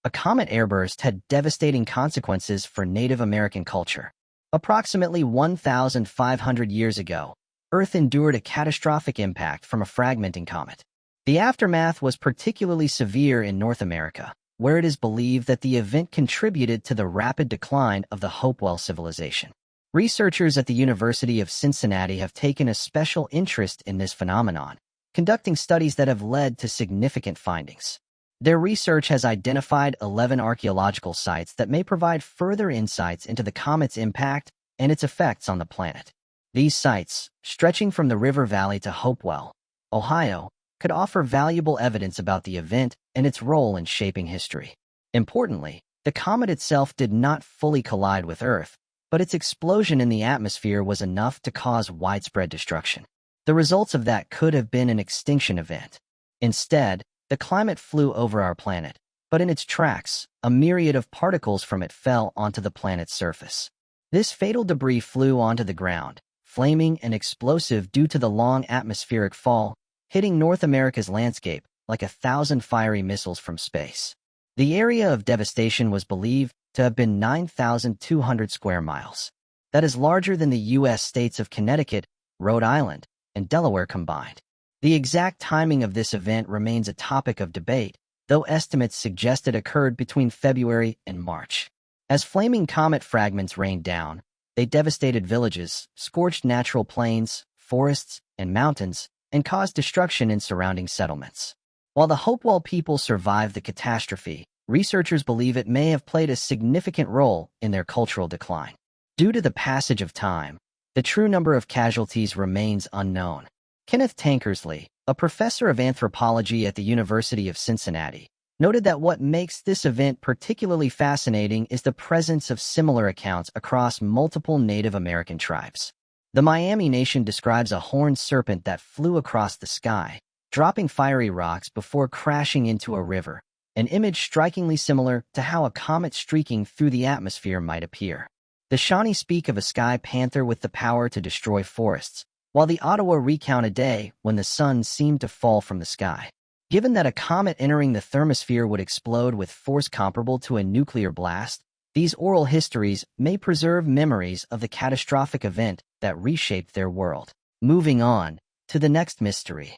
A comet airburst had devastating consequences for Native American culture. Approximately 1,500 years ago, Earth endured a catastrophic impact from a fragmenting comet. The aftermath was particularly severe in North America, where it is believed that the event contributed to the rapid decline of the Hopewell civilization. Researchers at the University of Cincinnati have taken a special interest in this phenomenon, conducting studies that have led to significant findings. Their research has identified 11 archaeological sites that may provide further insights into the comet's impact and its effects on the planet. These sites, stretching from the river valley to Hopewell, Ohio, could offer valuable evidence about the event and its role in shaping history. Importantly, the comet itself did not fully collide with Earth, but its explosion in the atmosphere was enough to cause widespread destruction. The results of that could have been an extinction event. Instead, the climate flew over our planet, but in its tracks, a myriad of particles from it fell onto the planet's surface. This fatal debris flew onto the ground, flaming and explosive due to the long atmospheric fall, hitting North America's landscape like 1,000 fiery missiles from space. The area of devastation was believed to have been 9,200 square miles. That is larger than the U.S. states of Connecticut, Rhode Island, and Delaware combined. The exact timing of this event remains a topic of debate, though estimates suggest it occurred between February and March. As flaming comet fragments rained down, they devastated villages, scorched natural plains, forests, and mountains, and caused destruction in surrounding settlements. While the Hopewell people survived the catastrophe, researchers believe it may have played a significant role in their cultural decline. Due to the passage of time, the true number of casualties remains unknown. Kenneth Tankersley, a professor of anthropology at the University of Cincinnati, noted that what makes this event particularly fascinating is the presence of similar accounts across multiple Native American tribes. The Miami Nation describes a horned serpent that flew across the sky, dropping fiery rocks before crashing into a river, an image strikingly similar to how a comet streaking through the atmosphere might appear. The Shawnee speak of a sky panther with the power to destroy forests, while the Ottawa recount a day when the sun seemed to fall from the sky. Given that a comet entering the thermosphere would explode with force comparable to a nuclear blast, these oral histories may preserve memories of the catastrophic event that reshaped their world. Moving on to the next mystery.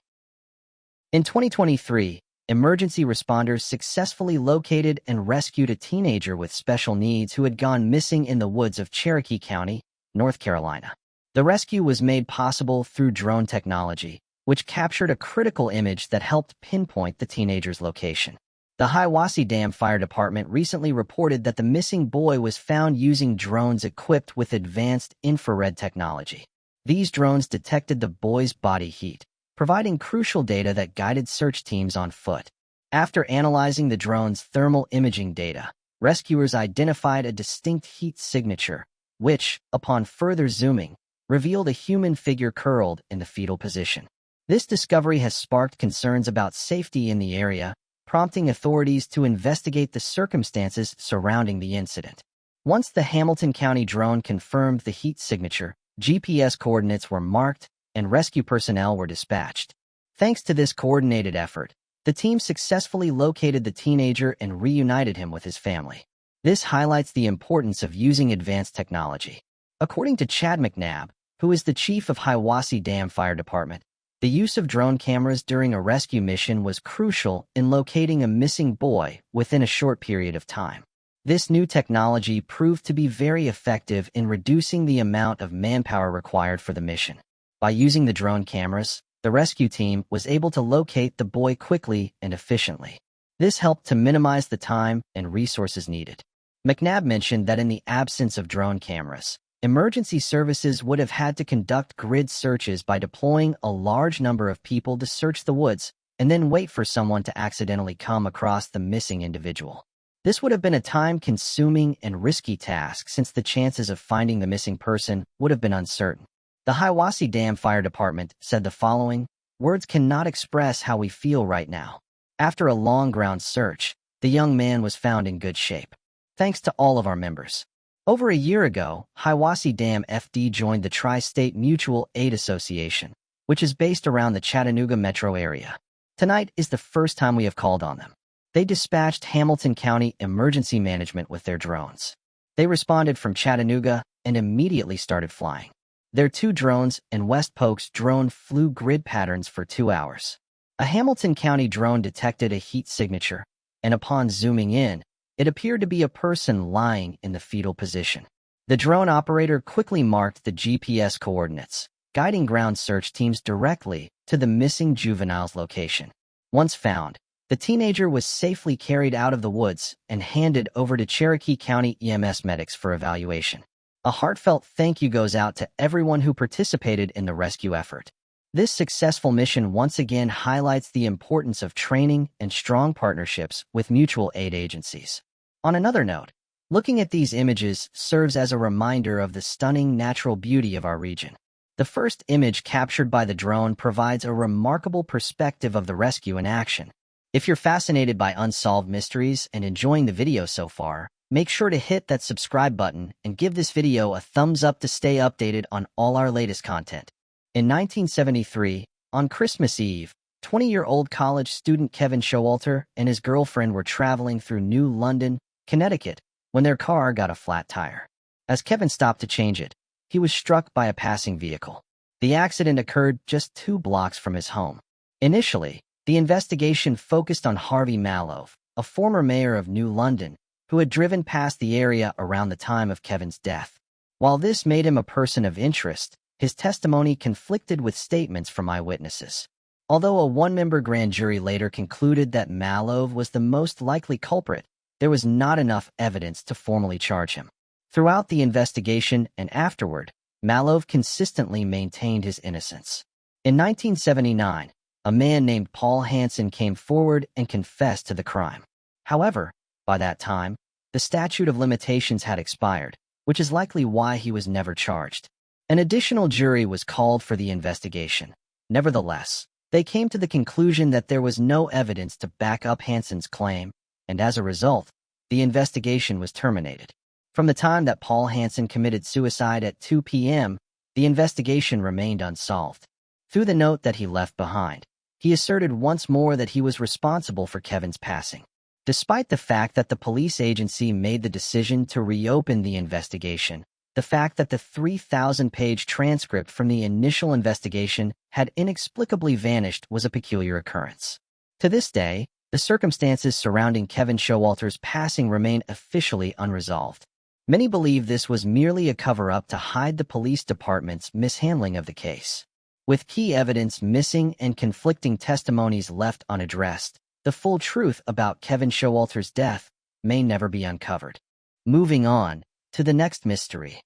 In 2023, emergency responders successfully located and rescued a teenager with special needs who had gone missing in the woods of Cherokee County, North Carolina. The rescue was made possible through drone technology, which captured a critical image that helped pinpoint the teenager's location. The Hiwassee Dam Fire Department recently reported that the missing boy was found using drones equipped with advanced infrared technology. These drones detected the boy's body heat, providing crucial data that guided search teams on foot. After analyzing the drone's thermal imaging data, rescuers identified a distinct heat signature, which, upon further zooming, revealed a human figure curled in the fetal position. This discovery has sparked concerns about safety in the area, prompting authorities to investigate the circumstances surrounding the incident. Once the Hamilton County drone confirmed the heat signature, GPS coordinates were marked and rescue personnel were dispatched. Thanks to this coordinated effort, the team successfully located the teenager and reunited him with his family. This highlights the importance of using advanced technology. According to Chad McNabb, who is the chief of Hiwassee Dam Fire Department, the use of drone cameras during a rescue mission was crucial in locating a missing boy within a short period of time. This new technology proved to be very effective in reducing the amount of manpower required for the mission. By using the drone cameras, the rescue team was able to locate the boy quickly and efficiently. This helped to minimize the time and resources needed. McNabb mentioned that in the absence of drone cameras, emergency services would have had to conduct grid searches by deploying a large number of people to search the woods and then wait for someone to accidentally come across the missing individual. This would have been a time-consuming and risky task since the chances of finding the missing person would have been uncertain. The Hiwassee Dam Fire Department said the following: "Words cannot express how we feel right now. After a long ground search, the young man was found in good shape. Thanks to all of our members." Over a year ago, Hiwassee Dam FD joined the Tri-State Mutual Aid Association, which is based around the Chattanooga metro area. Tonight is the first time we have called on them. They dispatched Hamilton County Emergency Management with their drones. They responded from Chattanooga and immediately started flying. Their 2 drones and West Polk's drone flew grid patterns for 2 hours. A Hamilton County drone detected a heat signature, and upon zooming in, it appeared to be a person lying in the fetal position. The drone operator quickly marked the GPS coordinates, guiding ground search teams directly to the missing juvenile's location. Once found, the teenager was safely carried out of the woods and handed over to Cherokee County EMS medics for evaluation. A heartfelt thank you goes out to everyone who participated in the rescue effort. This successful mission once again highlights the importance of training and strong partnerships with mutual aid agencies. On another note, looking at these images serves as a reminder of the stunning natural beauty of our region. The first image captured by the drone provides a remarkable perspective of the rescue in action. If you're fascinated by Unsolved Mysteries and enjoying the video so far, make sure to hit that subscribe button and give this video a thumbs up to stay updated on all our latest content. In 1973, on Christmas Eve, 20-year-old college student Kevin Showalter and his girlfriend were traveling through New London, Connecticut, when their car got a flat tire. As Kevin stopped to change it, he was struck by a passing vehicle. The accident occurred just 2 blocks from his home. Initially, the investigation focused on Harvey Malove, a former mayor of New London, who had driven past the area around the time of Kevin's death. While this made him a person of interest, his testimony conflicted with statements from eyewitnesses. Although a 1-member grand jury later concluded that Malove was the most likely culprit, there was not enough evidence to formally charge him. Throughout the investigation and afterward, Malove consistently maintained his innocence. In 1979, a man named Paul Hansen came forward and confessed to the crime. However, by that time, the statute of limitations had expired, which is likely why he was never charged. An additional jury was called for the investigation. Nevertheless, they came to the conclusion that there was no evidence to back up Hansen's claim, and as a result, the investigation was terminated. From the time that Paul Hansen committed suicide at 2 p.m., the investigation remained unsolved. Through the note that he left behind, he asserted once more that he was responsible for Kevin's passing. Despite the fact that the police agency made the decision to reopen the investigation, the fact that the 3,000-page transcript from the initial investigation had inexplicably vanished was a peculiar occurrence. To this day, the circumstances surrounding Kevin Showalter's passing remain officially unresolved. Many believe this was merely a cover-up to hide the police department's mishandling of the case. With key evidence missing and conflicting testimonies left unaddressed, the full truth about Kevin Showalter's death may never be uncovered. Moving on to the next mystery.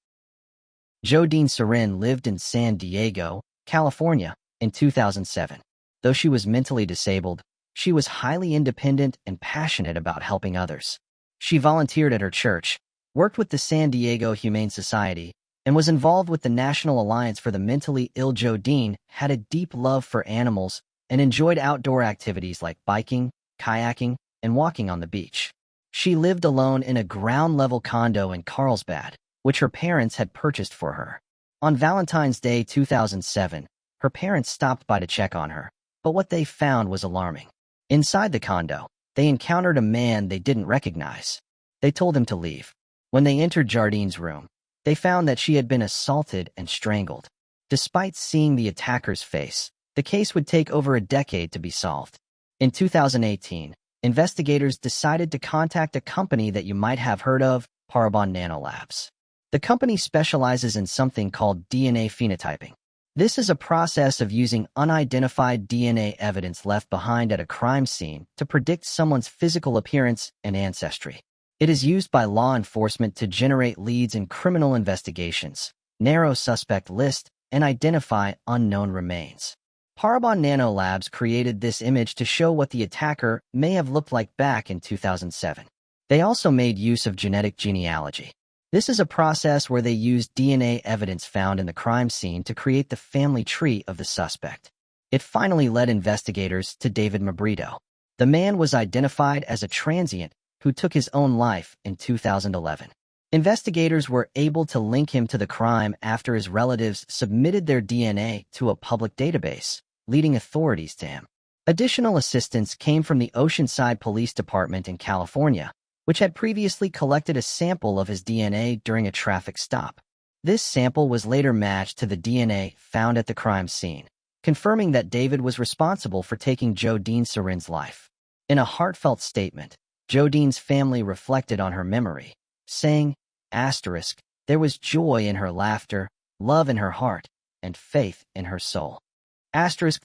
Jodine Sarin lived in San Diego, California, in 2007. Though she was mentally disabled, she was highly independent and passionate about helping others. She volunteered at her church, worked with the San Diego Humane Society, and was involved with the National Alliance for the Mentally Ill. Jodine had a deep love for animals and enjoyed outdoor activities like biking, kayaking, and walking on the beach. She lived alone in a ground-level condo in Carlsbad, which her parents had purchased for her. On Valentine's Day 2007, her parents stopped by to check on her, but what they found was alarming. Inside the condo, they encountered a man they didn't recognize. They told him to leave. When they entered Jodine's room, they found that she had been assaulted and strangled. Despite seeing the attacker's face, the case would take over a decade to be solved. In 2018, investigators decided to contact a company that you might have heard of, Paranormal Nanolabs. The company specializes in something called DNA phenotyping. This is a process of using unidentified DNA evidence left behind at a crime scene to predict someone's physical appearance and ancestry. It is used by law enforcement to generate leads in criminal investigations, narrow suspect lists, and identify unknown remains. Paranormal Nanolabs created this image to show what the attacker may have looked like back in 2007. They also made use of genetic genealogy. This is a process where they use DNA evidence found in the crime scene to create the family tree of the suspect. It finally led investigators to David Mabrito. The man was identified as a transient who took his own life in 2011. Investigators were able to link him to the crime after his relatives submitted their DNA to a public database, leading authorities to him. Additional assistance came from the Oceanside Police Department in California, which had previously collected a sample of his DNA during a traffic stop. This sample was later matched to the DNA found at the crime scene, confirming that David was responsible for taking Jodine Serin's life. In a heartfelt statement, Jodine's family reflected on her memory, saying, "There was joy in her laughter, love in her heart, and faith in her soul."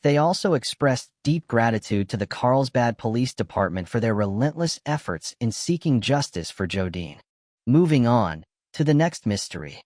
They also expressed deep gratitude to the Carlsbad Police Department for their relentless efforts in seeking justice for Jodine. Moving on to the next mystery.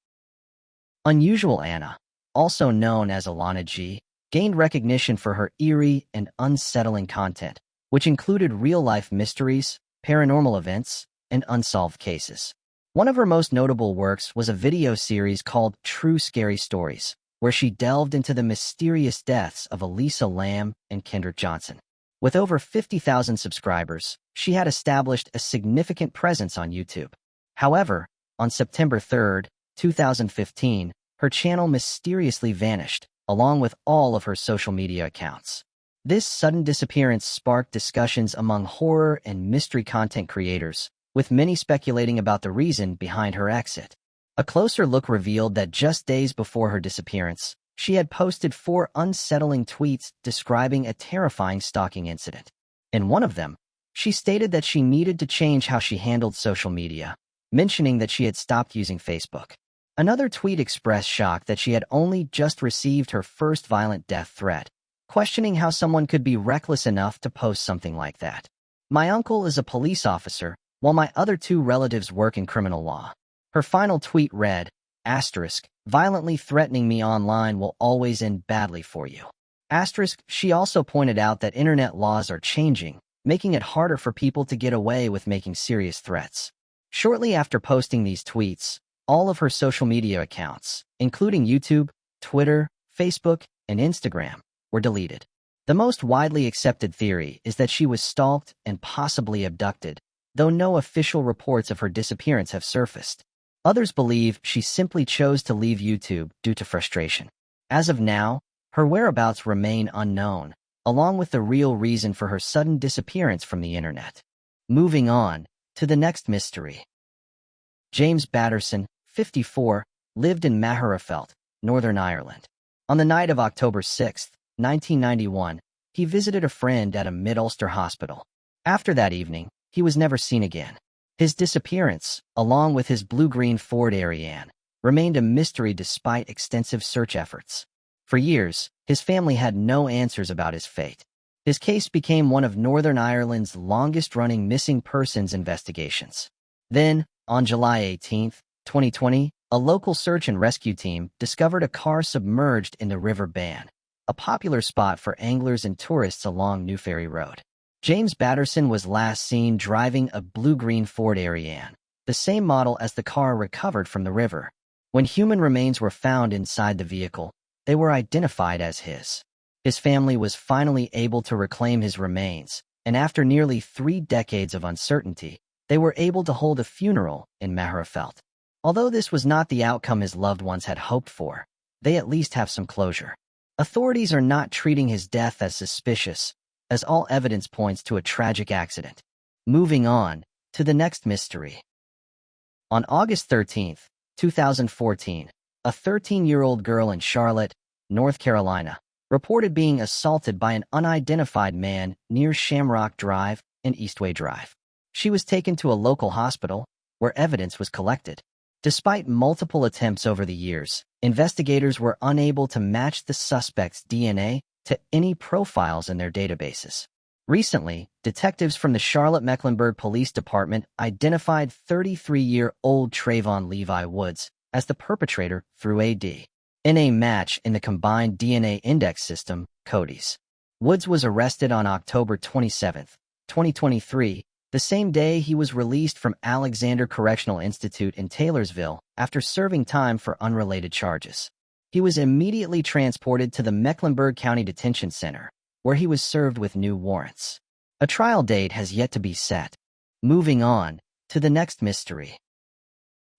Unusual Anna, also known as Alana G., gained recognition for her eerie and unsettling content, which included real-life mysteries, paranormal events, and unsolved cases. One of her most notable works was a video series called True Scary Stories, where she delved into the mysterious deaths of Elisa Lamb and Kendrick Johnson. With over 50,000 subscribers, she had established a significant presence on YouTube. However, on September 3, 2015, her channel mysteriously vanished, along with all of her social media accounts. This sudden disappearance sparked discussions among horror and mystery content creators, with many speculating about the reason behind her exit. A closer look revealed that just days before her disappearance, she had posted 4 unsettling tweets describing a terrifying stalking incident. In one of them, she stated that she needed to change how she handled social media, mentioning that she had stopped using Facebook. Another tweet expressed shock that she had only just received her first violent death threat, questioning how someone could be reckless enough to post something like that. "My uncle is a police officer, while my other 2 relatives work in criminal law." Her final tweet read, "Violently threatening me online will always end badly for you." She also pointed out that internet laws are changing, making it harder for people to get away with making serious threats. Shortly after posting these tweets, all of her social media accounts, including YouTube, Twitter, Facebook, and Instagram, were deleted. The most widely accepted theory is that she was stalked and possibly abducted, though no official reports of her disappearance have surfaced. Others believe she simply chose to leave YouTube due to frustration. As of now, her whereabouts remain unknown, along with the real reason for her sudden disappearance from the internet. Moving on to the next mystery. James Batterson, 54, lived in Magherafelt, Northern Ireland. On the night of October 6, 1991, he visited a friend at a Mid-Ulster hospital. After that evening, he was never seen again. His disappearance, along with his blue-green Ford Ariane, remained a mystery despite extensive search efforts. For years, his family had no answers about his fate. His case became one of Northern Ireland's longest-running missing persons investigations. Then, on July 18, 2020, a local search and rescue team discovered a car submerged in the River Bann, a popular spot for anglers and tourists along New Ferry Road. James Batterson was last seen driving a blue-green Ford Ariane, the same model as the car recovered from the river. When human remains were found inside the vehicle, they were identified as his. His family was finally able to reclaim his remains, and after nearly 3 decades of uncertainty, they were able to hold a funeral in Magherafelt. Although this was not the outcome his loved ones had hoped for, they at least have some closure. Authorities are not treating his death as suspicious, as all evidence points to a tragic accident. Moving on to the next mystery. On August 13, 2014, a 13-year-old girl in Charlotte, North Carolina, reported being assaulted by an unidentified man near Shamrock Drive and Eastway Drive. She was taken to a local hospital, where evidence was collected. Despite multiple attempts over the years, investigators were unable to match the suspect's DNA to any profiles in their databases. Recently, detectives from the Charlotte-Mecklenburg Police Department identified 33-year-old Trayvon Levi Woods as the perpetrator through a DNA match in the Combined DNA Index System, CODIS. Woods was arrested on October 27, 2023, The same day, he was released from Alexander Correctional Institute in Taylorsville after serving time for unrelated charges. He was immediately transported to the Mecklenburg County Detention Center, where he was served with new warrants. A trial date has yet to be set. Moving on to the next mystery.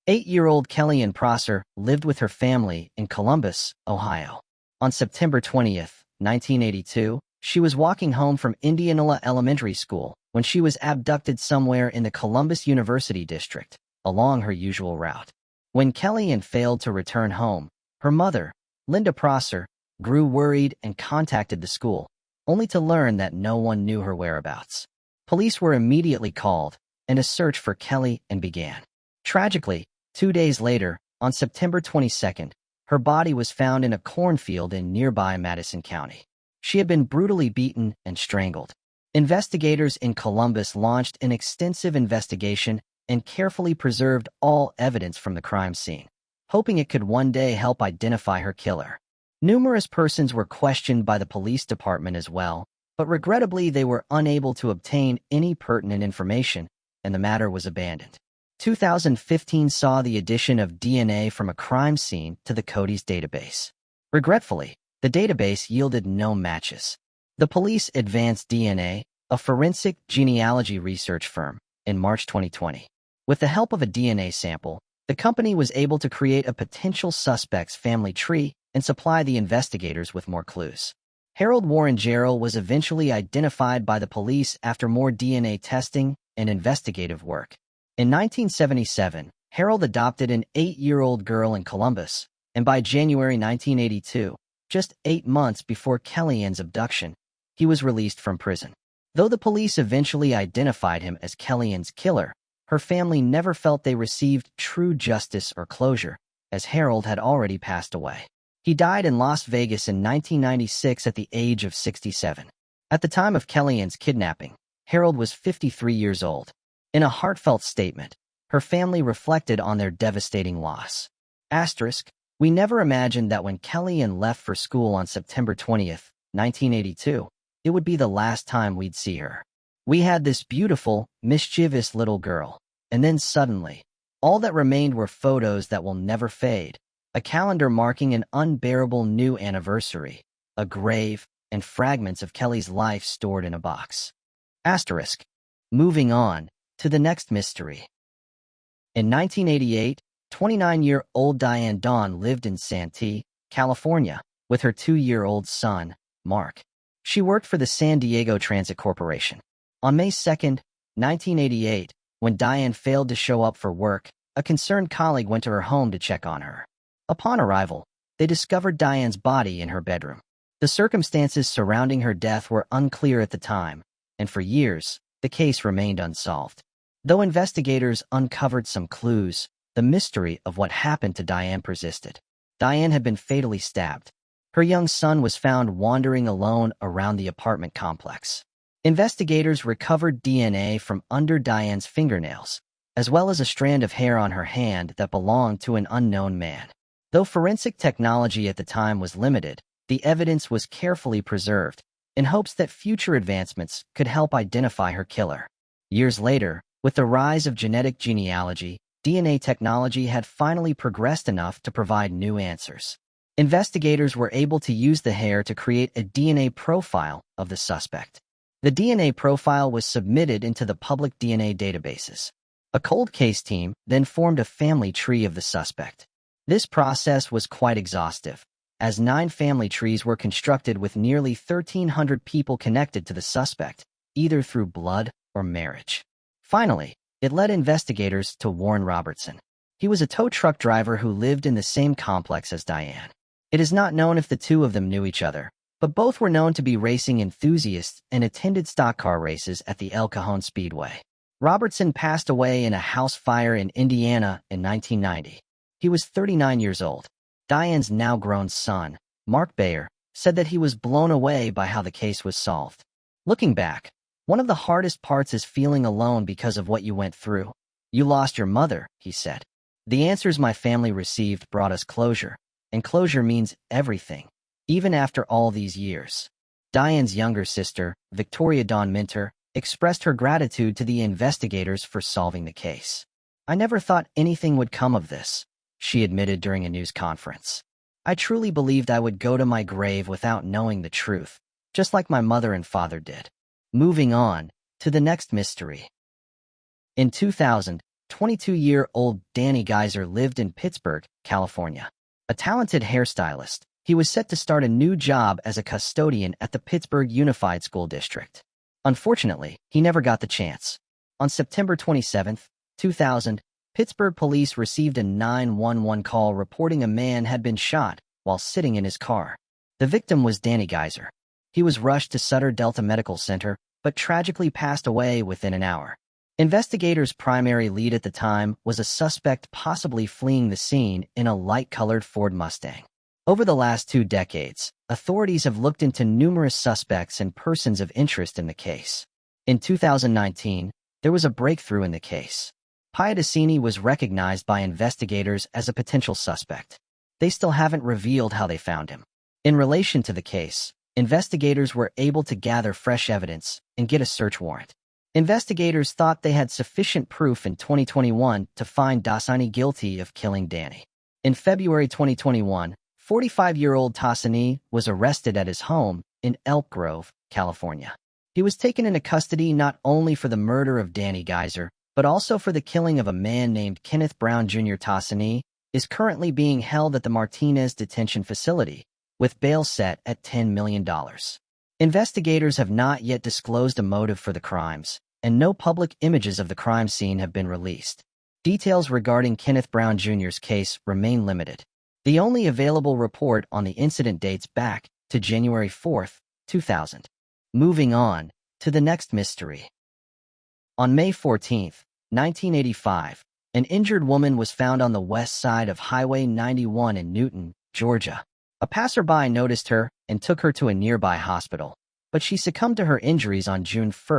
8-year-old Kellyanne Prosser lived with her family in Columbus, Ohio. On September 20th, 1982, she was walking home from Indianola Elementary School when she was abducted somewhere in the Columbus University District, along her usual route. When Kellyanne failed to return home, her mother, Linda Prosser, grew worried and contacted the school, only to learn that no one knew her whereabouts. Police were immediately called, and a search for Kellyanne began. Tragically, 2 days later, on September 22nd, her body was found in a cornfield in nearby Madison County. She had been brutally beaten and strangled. Investigators in Columbus launched an extensive investigation and carefully preserved all evidence from the crime scene, hoping it could one day help identify her killer. Numerous persons were questioned by the police department as well, but regrettably they were unable to obtain any pertinent information, and the matter was abandoned. 2015 saw the addition of DNA from a crime scene to the CODIS database. Regretfully, the database yielded no matches. The police advanced DNA, a forensic genealogy research firm, in March 2020. With the help of a DNA sample, the company was able to create a potential suspect's family tree and supply the investigators with more clues. Harold Warren Jarrell was eventually identified by the police after more DNA testing and investigative work. In 1977, Harold adopted an 8-year-old girl in Columbus, and by January 1982, just 8 months before Kellyanne's abduction, he was released from prison. Though the police eventually identified him as Kellyanne's killer, her family never felt they received true justice or closure, as Harold had already passed away. He died in Las Vegas in 1996 at the age of 67. At the time of Kellyanne's kidnapping, Harold was 53 years old. In a heartfelt statement, her family reflected on their devastating loss. Asterisk, we never imagined that when Kellyanne left for school on September 20th, 1982, it would be the last time we'd see her. We had this beautiful, mischievous little girl, and then suddenly, all that remained were photos that will never fade, a calendar marking an unbearable new anniversary, a grave, and fragments of Kelly's life stored in a box. Asterisk. Moving on to the next mystery. In 1988, 29-year-old Diane Dawn lived in Santee, California, with her 2-year-old son, Mark. She worked for the San Diego Transit Corporation. On May 2, 1988, when Diane failed to show up for work, a concerned colleague went to her home to check on her. Upon arrival, they discovered Diane's body in her bedroom. The circumstances surrounding her death were unclear at the time, and for years, the case remained unsolved. Though investigators uncovered some clues, the mystery of what happened to Diane persisted. Diane had been fatally stabbed. Her young son was found wandering alone around the apartment complex. Investigators recovered DNA from under Diane's fingernails, as well as a strand of hair on her hand that belonged to an unknown man. Though forensic technology at the time was limited, the evidence was carefully preserved, in hopes that future advancements could help identify her killer. Years later, with the rise of genetic genealogy, DNA technology had finally progressed enough to provide new answers. Investigators were able to use the hair to create a DNA profile of the suspect. The DNA profile was submitted into the public DNA databases. A cold case team then formed a family tree of the suspect. This process was quite exhaustive, as 9 family trees were constructed with nearly 1,300 people connected to the suspect, either through blood or marriage. Finally, it led investigators to Warren Robertson. He was a tow truck driver who lived in the same complex as Diane. It is not known if the two of them knew each other, but both were known to be racing enthusiasts and attended stock car races at the El Cajon Speedway. Robertson passed away in a house fire in Indiana in 1990. He was 39 years old. Diane's now-grown son, Mark Bayer, said that he was blown away by how the case was solved. Looking back, one of the hardest parts is feeling alone because of what you went through. You lost your mother, he said. The answers my family received brought us closure, and closure means everything, even after all these years. Diane's younger sister, Victoria Dawn Minter, expressed her gratitude to the investigators for solving the case. "I never thought anything would come of this," she admitted during a news conference. "I truly believed I would go to my grave without knowing the truth, just like my mother and father did." Moving on to the next mystery. In 2000, 22-year-old Danny Geyser lived in Pittsburgh, California. A talented hairstylist, he was set to start a new job as a custodian at the Pittsburgh Unified School District. Unfortunately, he never got the chance. On September 27, 2000, Pittsburgh police received a 911 call reporting a man had been shot while sitting in his car. The victim was Danny Geyser. He was rushed to Sutter Delta Medical Center, but tragically passed away within an hour. Investigators' primary lead at the time was a suspect possibly fleeing the scene in a light-colored Ford Mustang. Over the last 2 decades, authorities have looked into numerous suspects and persons of interest in the case. In 2019, there was a breakthrough in the case. Piattesini was recognized by investigators as a potential suspect. They still haven't revealed how they found him. In relation to the case, investigators were able to gather fresh evidence and get a search warrant. Investigators thought they had sufficient proof in 2021 to find Tassini guilty of killing Danny. In February 2021, 45-year-old Tassini was arrested at his home in Elk Grove, California. He was taken into custody not only for the murder of Danny Geyser, but also for the killing of a man named Kenneth Brown Jr. Tassini is currently being held at the Martinez Detention Facility, with bail set at $10 million. Investigators have not yet disclosed a motive for the crimes, and no public images of the crime scene have been released. Details regarding Kenneth Brown Jr.'s case remain limited. The only available report on the incident dates back to January 4, 2000. Moving on to the next mystery. On May 14, 1985, an injured woman was found on the west side of Highway 91 in Newton, Georgia. A passerby noticed her and took her to a nearby hospital, but she succumbed to her injuries on June 1,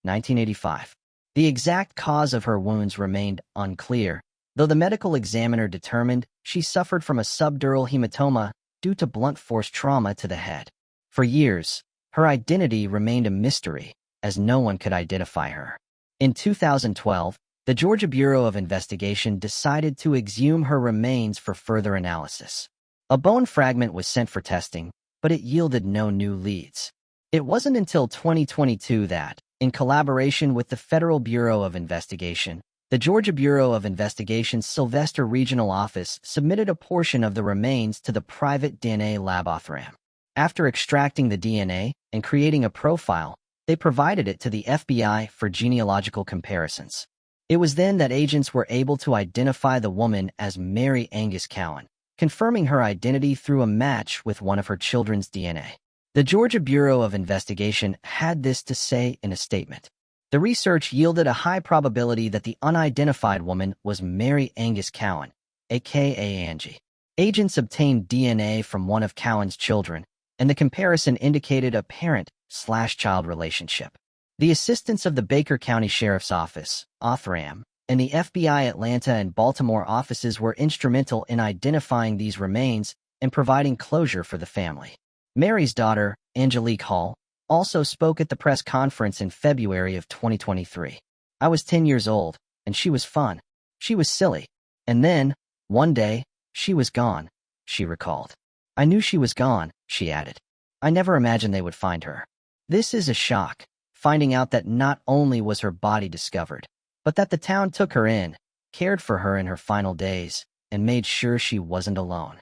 1985. The exact cause of her wounds remained unclear, though the medical examiner determined she suffered from a subdural hematoma due to blunt force trauma to the head. For years, her identity remained a mystery, as no one could identify her. In 2012, the Georgia Bureau of Investigation decided to exhume her remains for further analysis. A bone fragment was sent for testing, but it yielded no new leads. It wasn't until 2022 that, in collaboration with the Federal Bureau of Investigation, the Georgia Bureau of Investigation's Sylvester Regional Office submitted a portion of the remains to the private DNA lab Othram. After extracting the DNA and creating a profile, they provided it to the FBI for genealogical comparisons. It was then that agents were able to identify the woman as Mary Angus Cowan, confirming her identity through a match with one of her children's DNA. The Georgia Bureau of Investigation had this to say in a statement. The research yielded a high probability that the unidentified woman was Mary Angus Cowan, aka Angie. Agents obtained DNA from one of Cowan's children, and the comparison indicated a parent/child relationship. The assistance of the Baker County Sheriff's Office, Othram, and the FBI Atlanta and Baltimore offices were instrumental in identifying these remains and providing closure for the family. Mary's daughter, Angelique Hall, also spoke at the press conference in February of 2023. "I was 10 years old, and she was fun. She was silly. And then, one day, she was gone," she recalled. "I knew she was gone," she added. "I never imagined they would find her. This is a shock, finding out that not only was her body discovered, but that the town took her in, cared for her in her final days, and made sure she wasn't alone.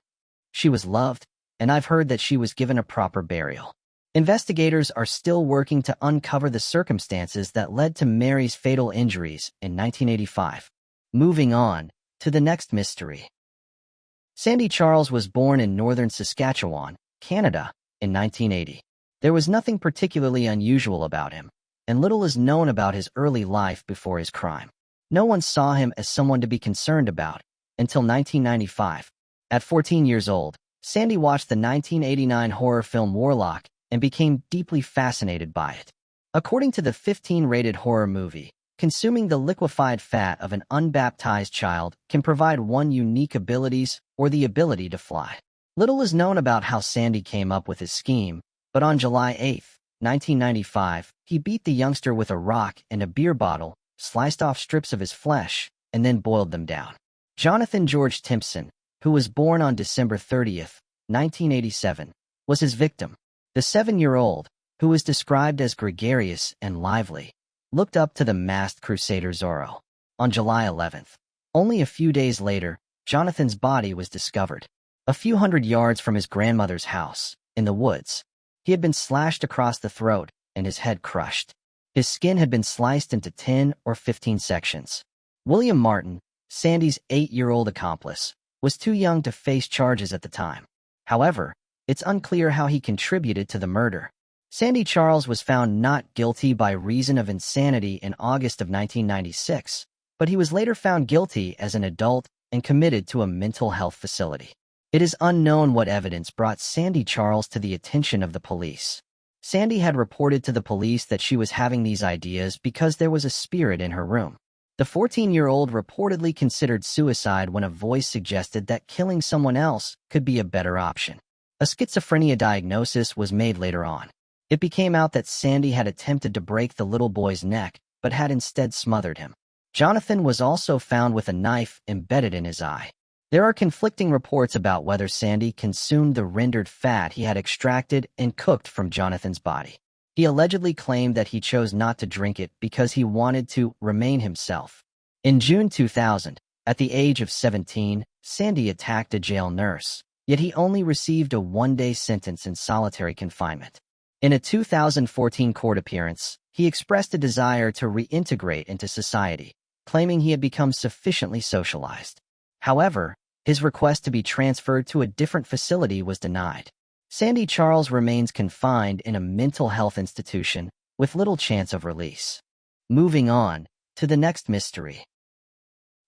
She was loved, and I've heard that she was given a proper burial." Investigators are still working to uncover the circumstances that led to Mary's fatal injuries in 1985. Moving on to the next mystery. Sandy Charles was born in northern Saskatchewan, Canada, in 1980. There was nothing particularly unusual about him, and little is known about his early life before his crime. No one saw him as someone to be concerned about until 1995. At 14 years old, Sandy watched the 1989 horror film Warlock and became deeply fascinated by it. According to the 15-rated horror movie, consuming the liquefied fat of an unbaptized child can provide one unique abilities or the ability to fly. Little is known about how Sandy came up with his scheme, but on July 8, 1995, he beat the youngster with a rock and a beer bottle, sliced off strips of his flesh, and then boiled them down. Jonathan George Timpson, who was born on December 30th, 1987, was his victim. The 7-year-old, who was described as gregarious and lively, looked up to the masked crusader Zorro. On July 11th, only a few days later, Jonathan's body was discovered. A few hundred yards from his grandmother's house, in the woods. He had been slashed across the throat and his head crushed. His skin had been sliced into 10 or 15 sections. William Martin, Sandy's 8-year-old accomplice, was too young to face charges at the time. However, it's unclear how he contributed to the murder. Sandy Charles was found not guilty by reason of insanity in August of 1996, but he was later found guilty as an adult and committed to a mental health facility. It is unknown what evidence brought Sandy Charles to the attention of the police. Sandy had reported to the police that she was having these ideas because there was a spirit in her room. The 14-year-old reportedly considered suicide when a voice suggested that killing someone else could be a better option. A schizophrenia diagnosis was made later on. It became out that Sandy had attempted to break the little boy's neck, but had instead smothered him. Jonathan was also found with a knife embedded in his eye. There are conflicting reports about whether Sandy consumed the rendered fat he had extracted and cooked from Jonathan's body. He allegedly claimed that he chose not to drink it because he wanted to remain himself. In June 2000, at the age of 17, Sandy attacked a jail nurse, yet he only received a 1-day sentence in solitary confinement. In a 2014 court appearance, he expressed a desire to reintegrate into society, claiming he had become sufficiently socialized. However, his request to be transferred to a different facility was denied. Sandy Charles remains confined in a mental health institution with little chance of release. Moving on to the next mystery.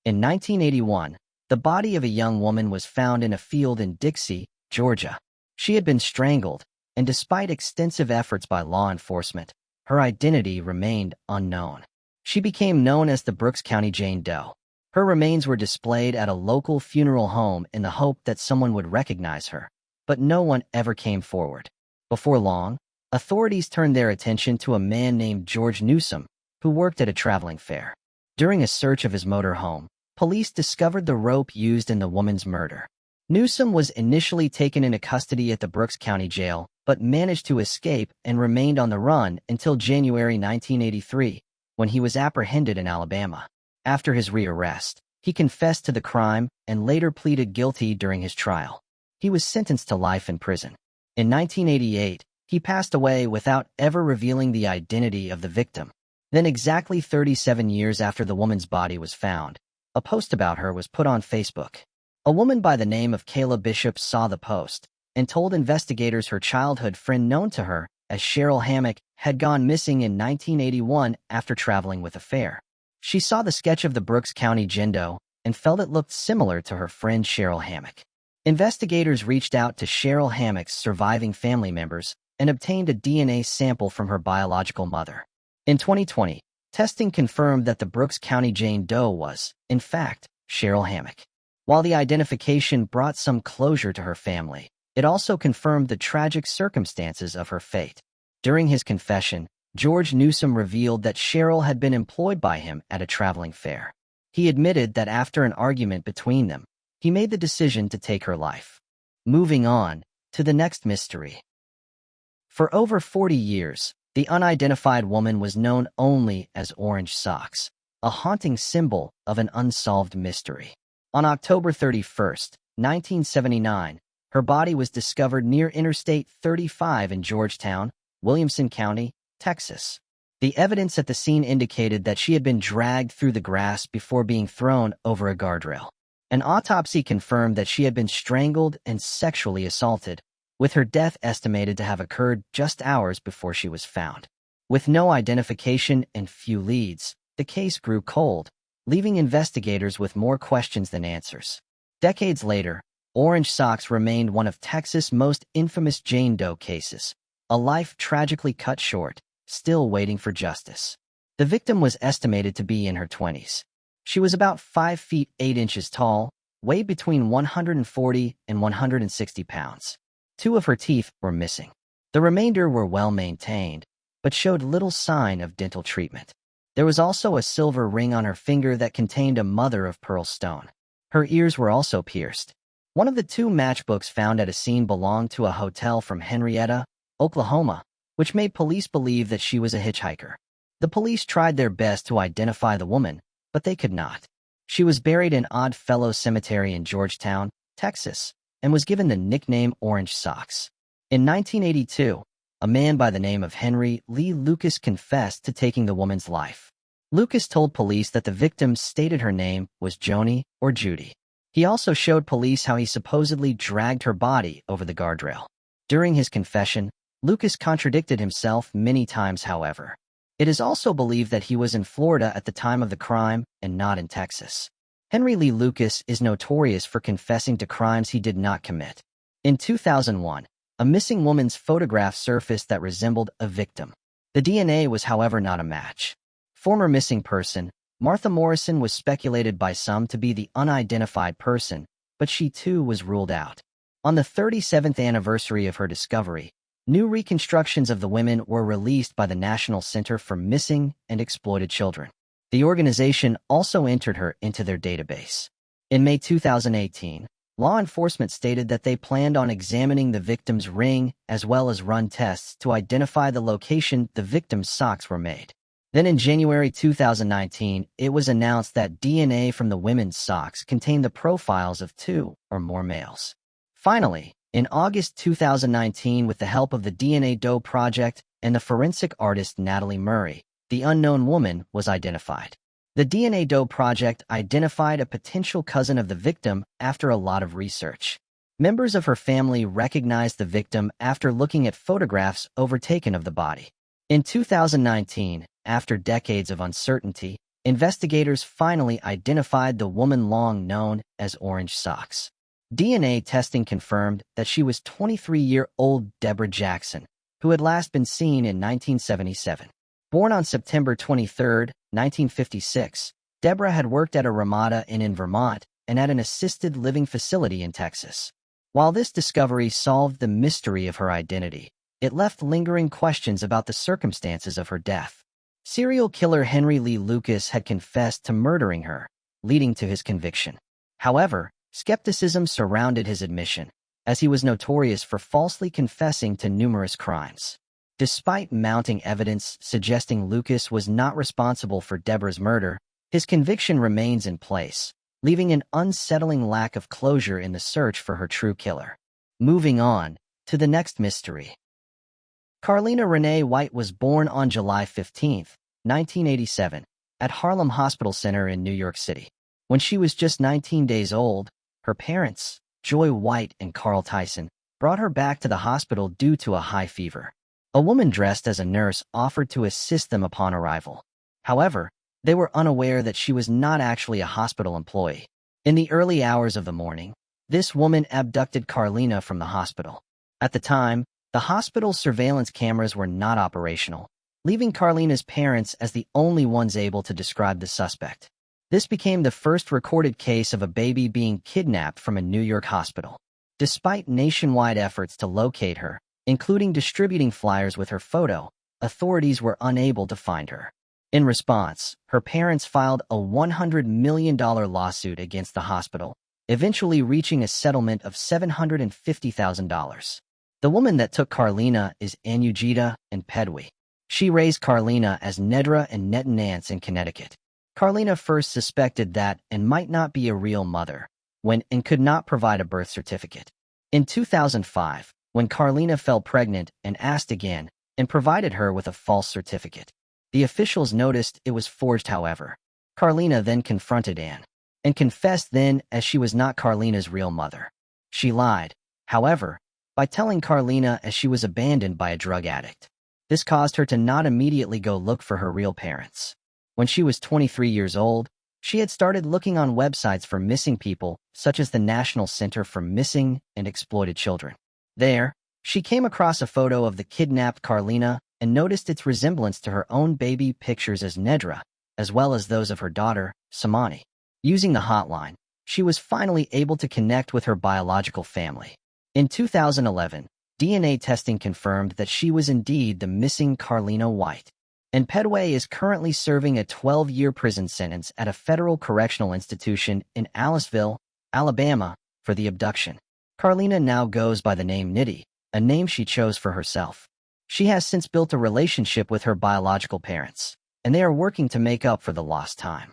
In 1981, the body of a young woman was found in a field in Dixie, Georgia. She had been strangled, and despite extensive efforts by law enforcement, her identity remained unknown. She became known as the Brooks County Jane Doe. Her remains were displayed at a local funeral home in the hope that someone would recognize her, but no one ever came forward. Before long, authorities turned their attention to a man named George Newsom, who worked at a traveling fair. During a search of his motor home, police discovered the rope used in the woman's murder. Newsom was initially taken into custody at the Brooks County Jail, but managed to escape and remained on the run until January 1983, when he was apprehended in Alabama. After his rearrest, he confessed to the crime and later pleaded guilty during his trial. He was sentenced to life in prison. In 1988, he passed away without ever revealing the identity of the victim. Then, exactly 37 years after the woman's body was found, a post about her was put on Facebook. A woman by the name of Kayla Bishop saw the post and told investigators her childhood friend known to her as Cheryl Hammock had gone missing in 1981 after traveling with a fair. She saw the sketch of the Brooks County Jane Doe and felt it looked similar to her friend Cheryl Hammock. Investigators reached out to Cheryl Hammock's surviving family members and obtained a DNA sample from her biological mother. In 2020, testing confirmed that the Brooks County Jane Doe was, in fact, Cheryl Hammock. While the identification brought some closure to her family, it also confirmed the tragic circumstances of her fate. During his confession, George Newsom revealed that Cheryl had been employed by him at a traveling fair. He admitted that after an argument between them, he made the decision to take her life. Moving on to the next mystery. For over 40 years, the unidentified woman was known only as Orange Socks, a haunting symbol of an unsolved mystery. On October 31st, 1979, her body was discovered near Interstate 35 in Georgetown, Williamson County, Texas. The evidence at the scene indicated that she had been dragged through the grass before being thrown over a guardrail. An autopsy confirmed that she had been strangled and sexually assaulted, with her death estimated to have occurred just hours before she was found. With no identification and few leads, the case grew cold, leaving investigators with more questions than answers. Decades later, Orange Socks remained one of Texas' most infamous Jane Doe cases, a life tragically cut short, still waiting for justice. The victim was estimated to be in her 20s. She was about 5 feet 8 inches tall, weighed between 140 and 160 pounds. 2 of her teeth were missing. The remainder were well maintained, but showed little sign of dental treatment. There was also a silver ring on her finger that contained a mother-of-pearl stone. Her ears were also pierced. One of the two matchbooks found at a scene belonged to a hotel from Henrietta, Oklahoma, which made police believe that she was a hitchhiker. The police tried their best to identify the woman, but they could not. She was buried in Oddfellow Cemetery in Georgetown, Texas, and was given the nickname Orange Socks. In 1982, a man by the name of Henry Lee Lucas confessed to taking the woman's life. Lucas told police that the victim stated her name was Joni or Judy. He also showed police how he supposedly dragged her body over the guardrail. During his confession, Lucas contradicted himself many times, however. It is also believed that he was in Florida at the time of the crime and not in Texas. Henry Lee Lucas is notorious for confessing to crimes he did not commit. In 2001, a missing woman's photograph surfaced that resembled a victim. The DNA was, however, not a match. Former missing person, Martha Morrison, was speculated by some to be the unidentified person, but she too was ruled out. On the 37th anniversary of her discovery, new reconstructions of the women were released by the National Center for Missing and Exploited Children. The organization also entered her into their database. In May 2018, law enforcement stated that they planned on examining the victim's ring as well as run tests to identify the location the victim's socks were made. Then in January 2019, it was announced that DNA from the women's socks contained the profiles of 2 or more males. Finally, in August 2019, with the help of the DNA Doe Project and the forensic artist Natalie Murray, the unknown woman was identified. The DNA Doe Project identified a potential cousin of the victim after a lot of research. Members of her family recognized the victim after looking at photographs overtaken of the body. In 2019, after decades of uncertainty, investigators finally identified the woman long known as Orange Socks. DNA testing confirmed that she was 23-year-old Deborah Jackson, who had last been seen in 1977. Born on September 23, 1956, Deborah had worked at a Ramada Inn in Vermont and at an assisted living facility in Texas. While this discovery solved the mystery of her identity, it left lingering questions about the circumstances of her death. Serial killer Henry Lee Lucas had confessed to murdering her, leading to his conviction. However, skepticism surrounded his admission, as he was notorious for falsely confessing to numerous crimes. Despite mounting evidence suggesting Lucas was not responsible for Deborah's murder, his conviction remains in place, leaving an unsettling lack of closure in the search for her true killer. Moving on to the next mystery. Carlina Renee White was born on July 15, 1987, at Harlem Hospital Center in New York City. When she was just 19 days old, her parents, Joy White and Carl Tyson, brought her back to the hospital due to a high fever. A woman dressed as a nurse offered to assist them upon arrival. However, they were unaware that she was not actually a hospital employee. In the early hours of the morning, this woman abducted Carlina from the hospital. At the time, the hospital's surveillance cameras were not operational, leaving Carlina's parents as the only ones able to describe the suspect. This became the first recorded case of a baby being kidnapped from a New York hospital. Despite nationwide efforts to locate her, including distributing flyers with her photo, authorities were unable to find her. In response, her parents filed a $100 million lawsuit against the hospital, eventually reaching a settlement of $750,000. The woman that took Carlina is Anujita and Pedwi. She raised Carlina as Nedra and Net Nance in Connecticut. Carlina first suspected that and might not be a real mother, and could not provide a birth certificate. In 2005, when Carlina fell pregnant and asked again, and provided her with a false certificate. The officials noticed it was forged, however. Carlina then confronted Anne, and confessed then as she was not Carlina's real mother. She lied, however, by telling Carlina as she was abandoned by a drug addict. This caused her to not immediately go look for her real parents. When she was 23 years old, she had started looking on websites for missing people, such as the National Center for Missing and Exploited Children. There, she came across a photo of the kidnapped Carlina and noticed its resemblance to her own baby pictures as Nedra, as well as those of her daughter, Samani. Using the hotline, she was finally able to connect with her biological family. In 2011, DNA testing confirmed that she was indeed the missing Carlina White, and Pedway is currently serving a 12-year prison sentence at a federal correctional institution in Aliceville, Alabama, for the abduction. Carlina now goes by the name Nitty, a name she chose for herself. She has since built a relationship with her biological parents, and they are working to make up for the lost time.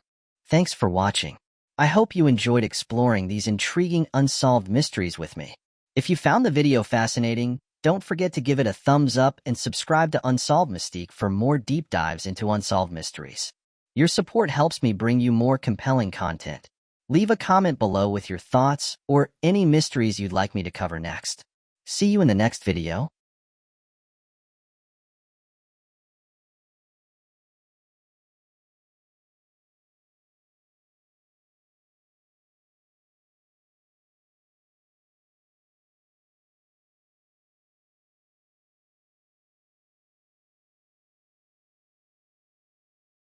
Thanks for watching. I hope you enjoyed exploring these intriguing unsolved mysteries with me. If you found the video fascinating, don't forget to give it a thumbs up and subscribe to Unsolved Mystique for more deep dives into unsolved mysteries. Your support helps me bring you more compelling content. Leave a comment below with your thoughts or any mysteries you'd like me to cover next. See you in the next video.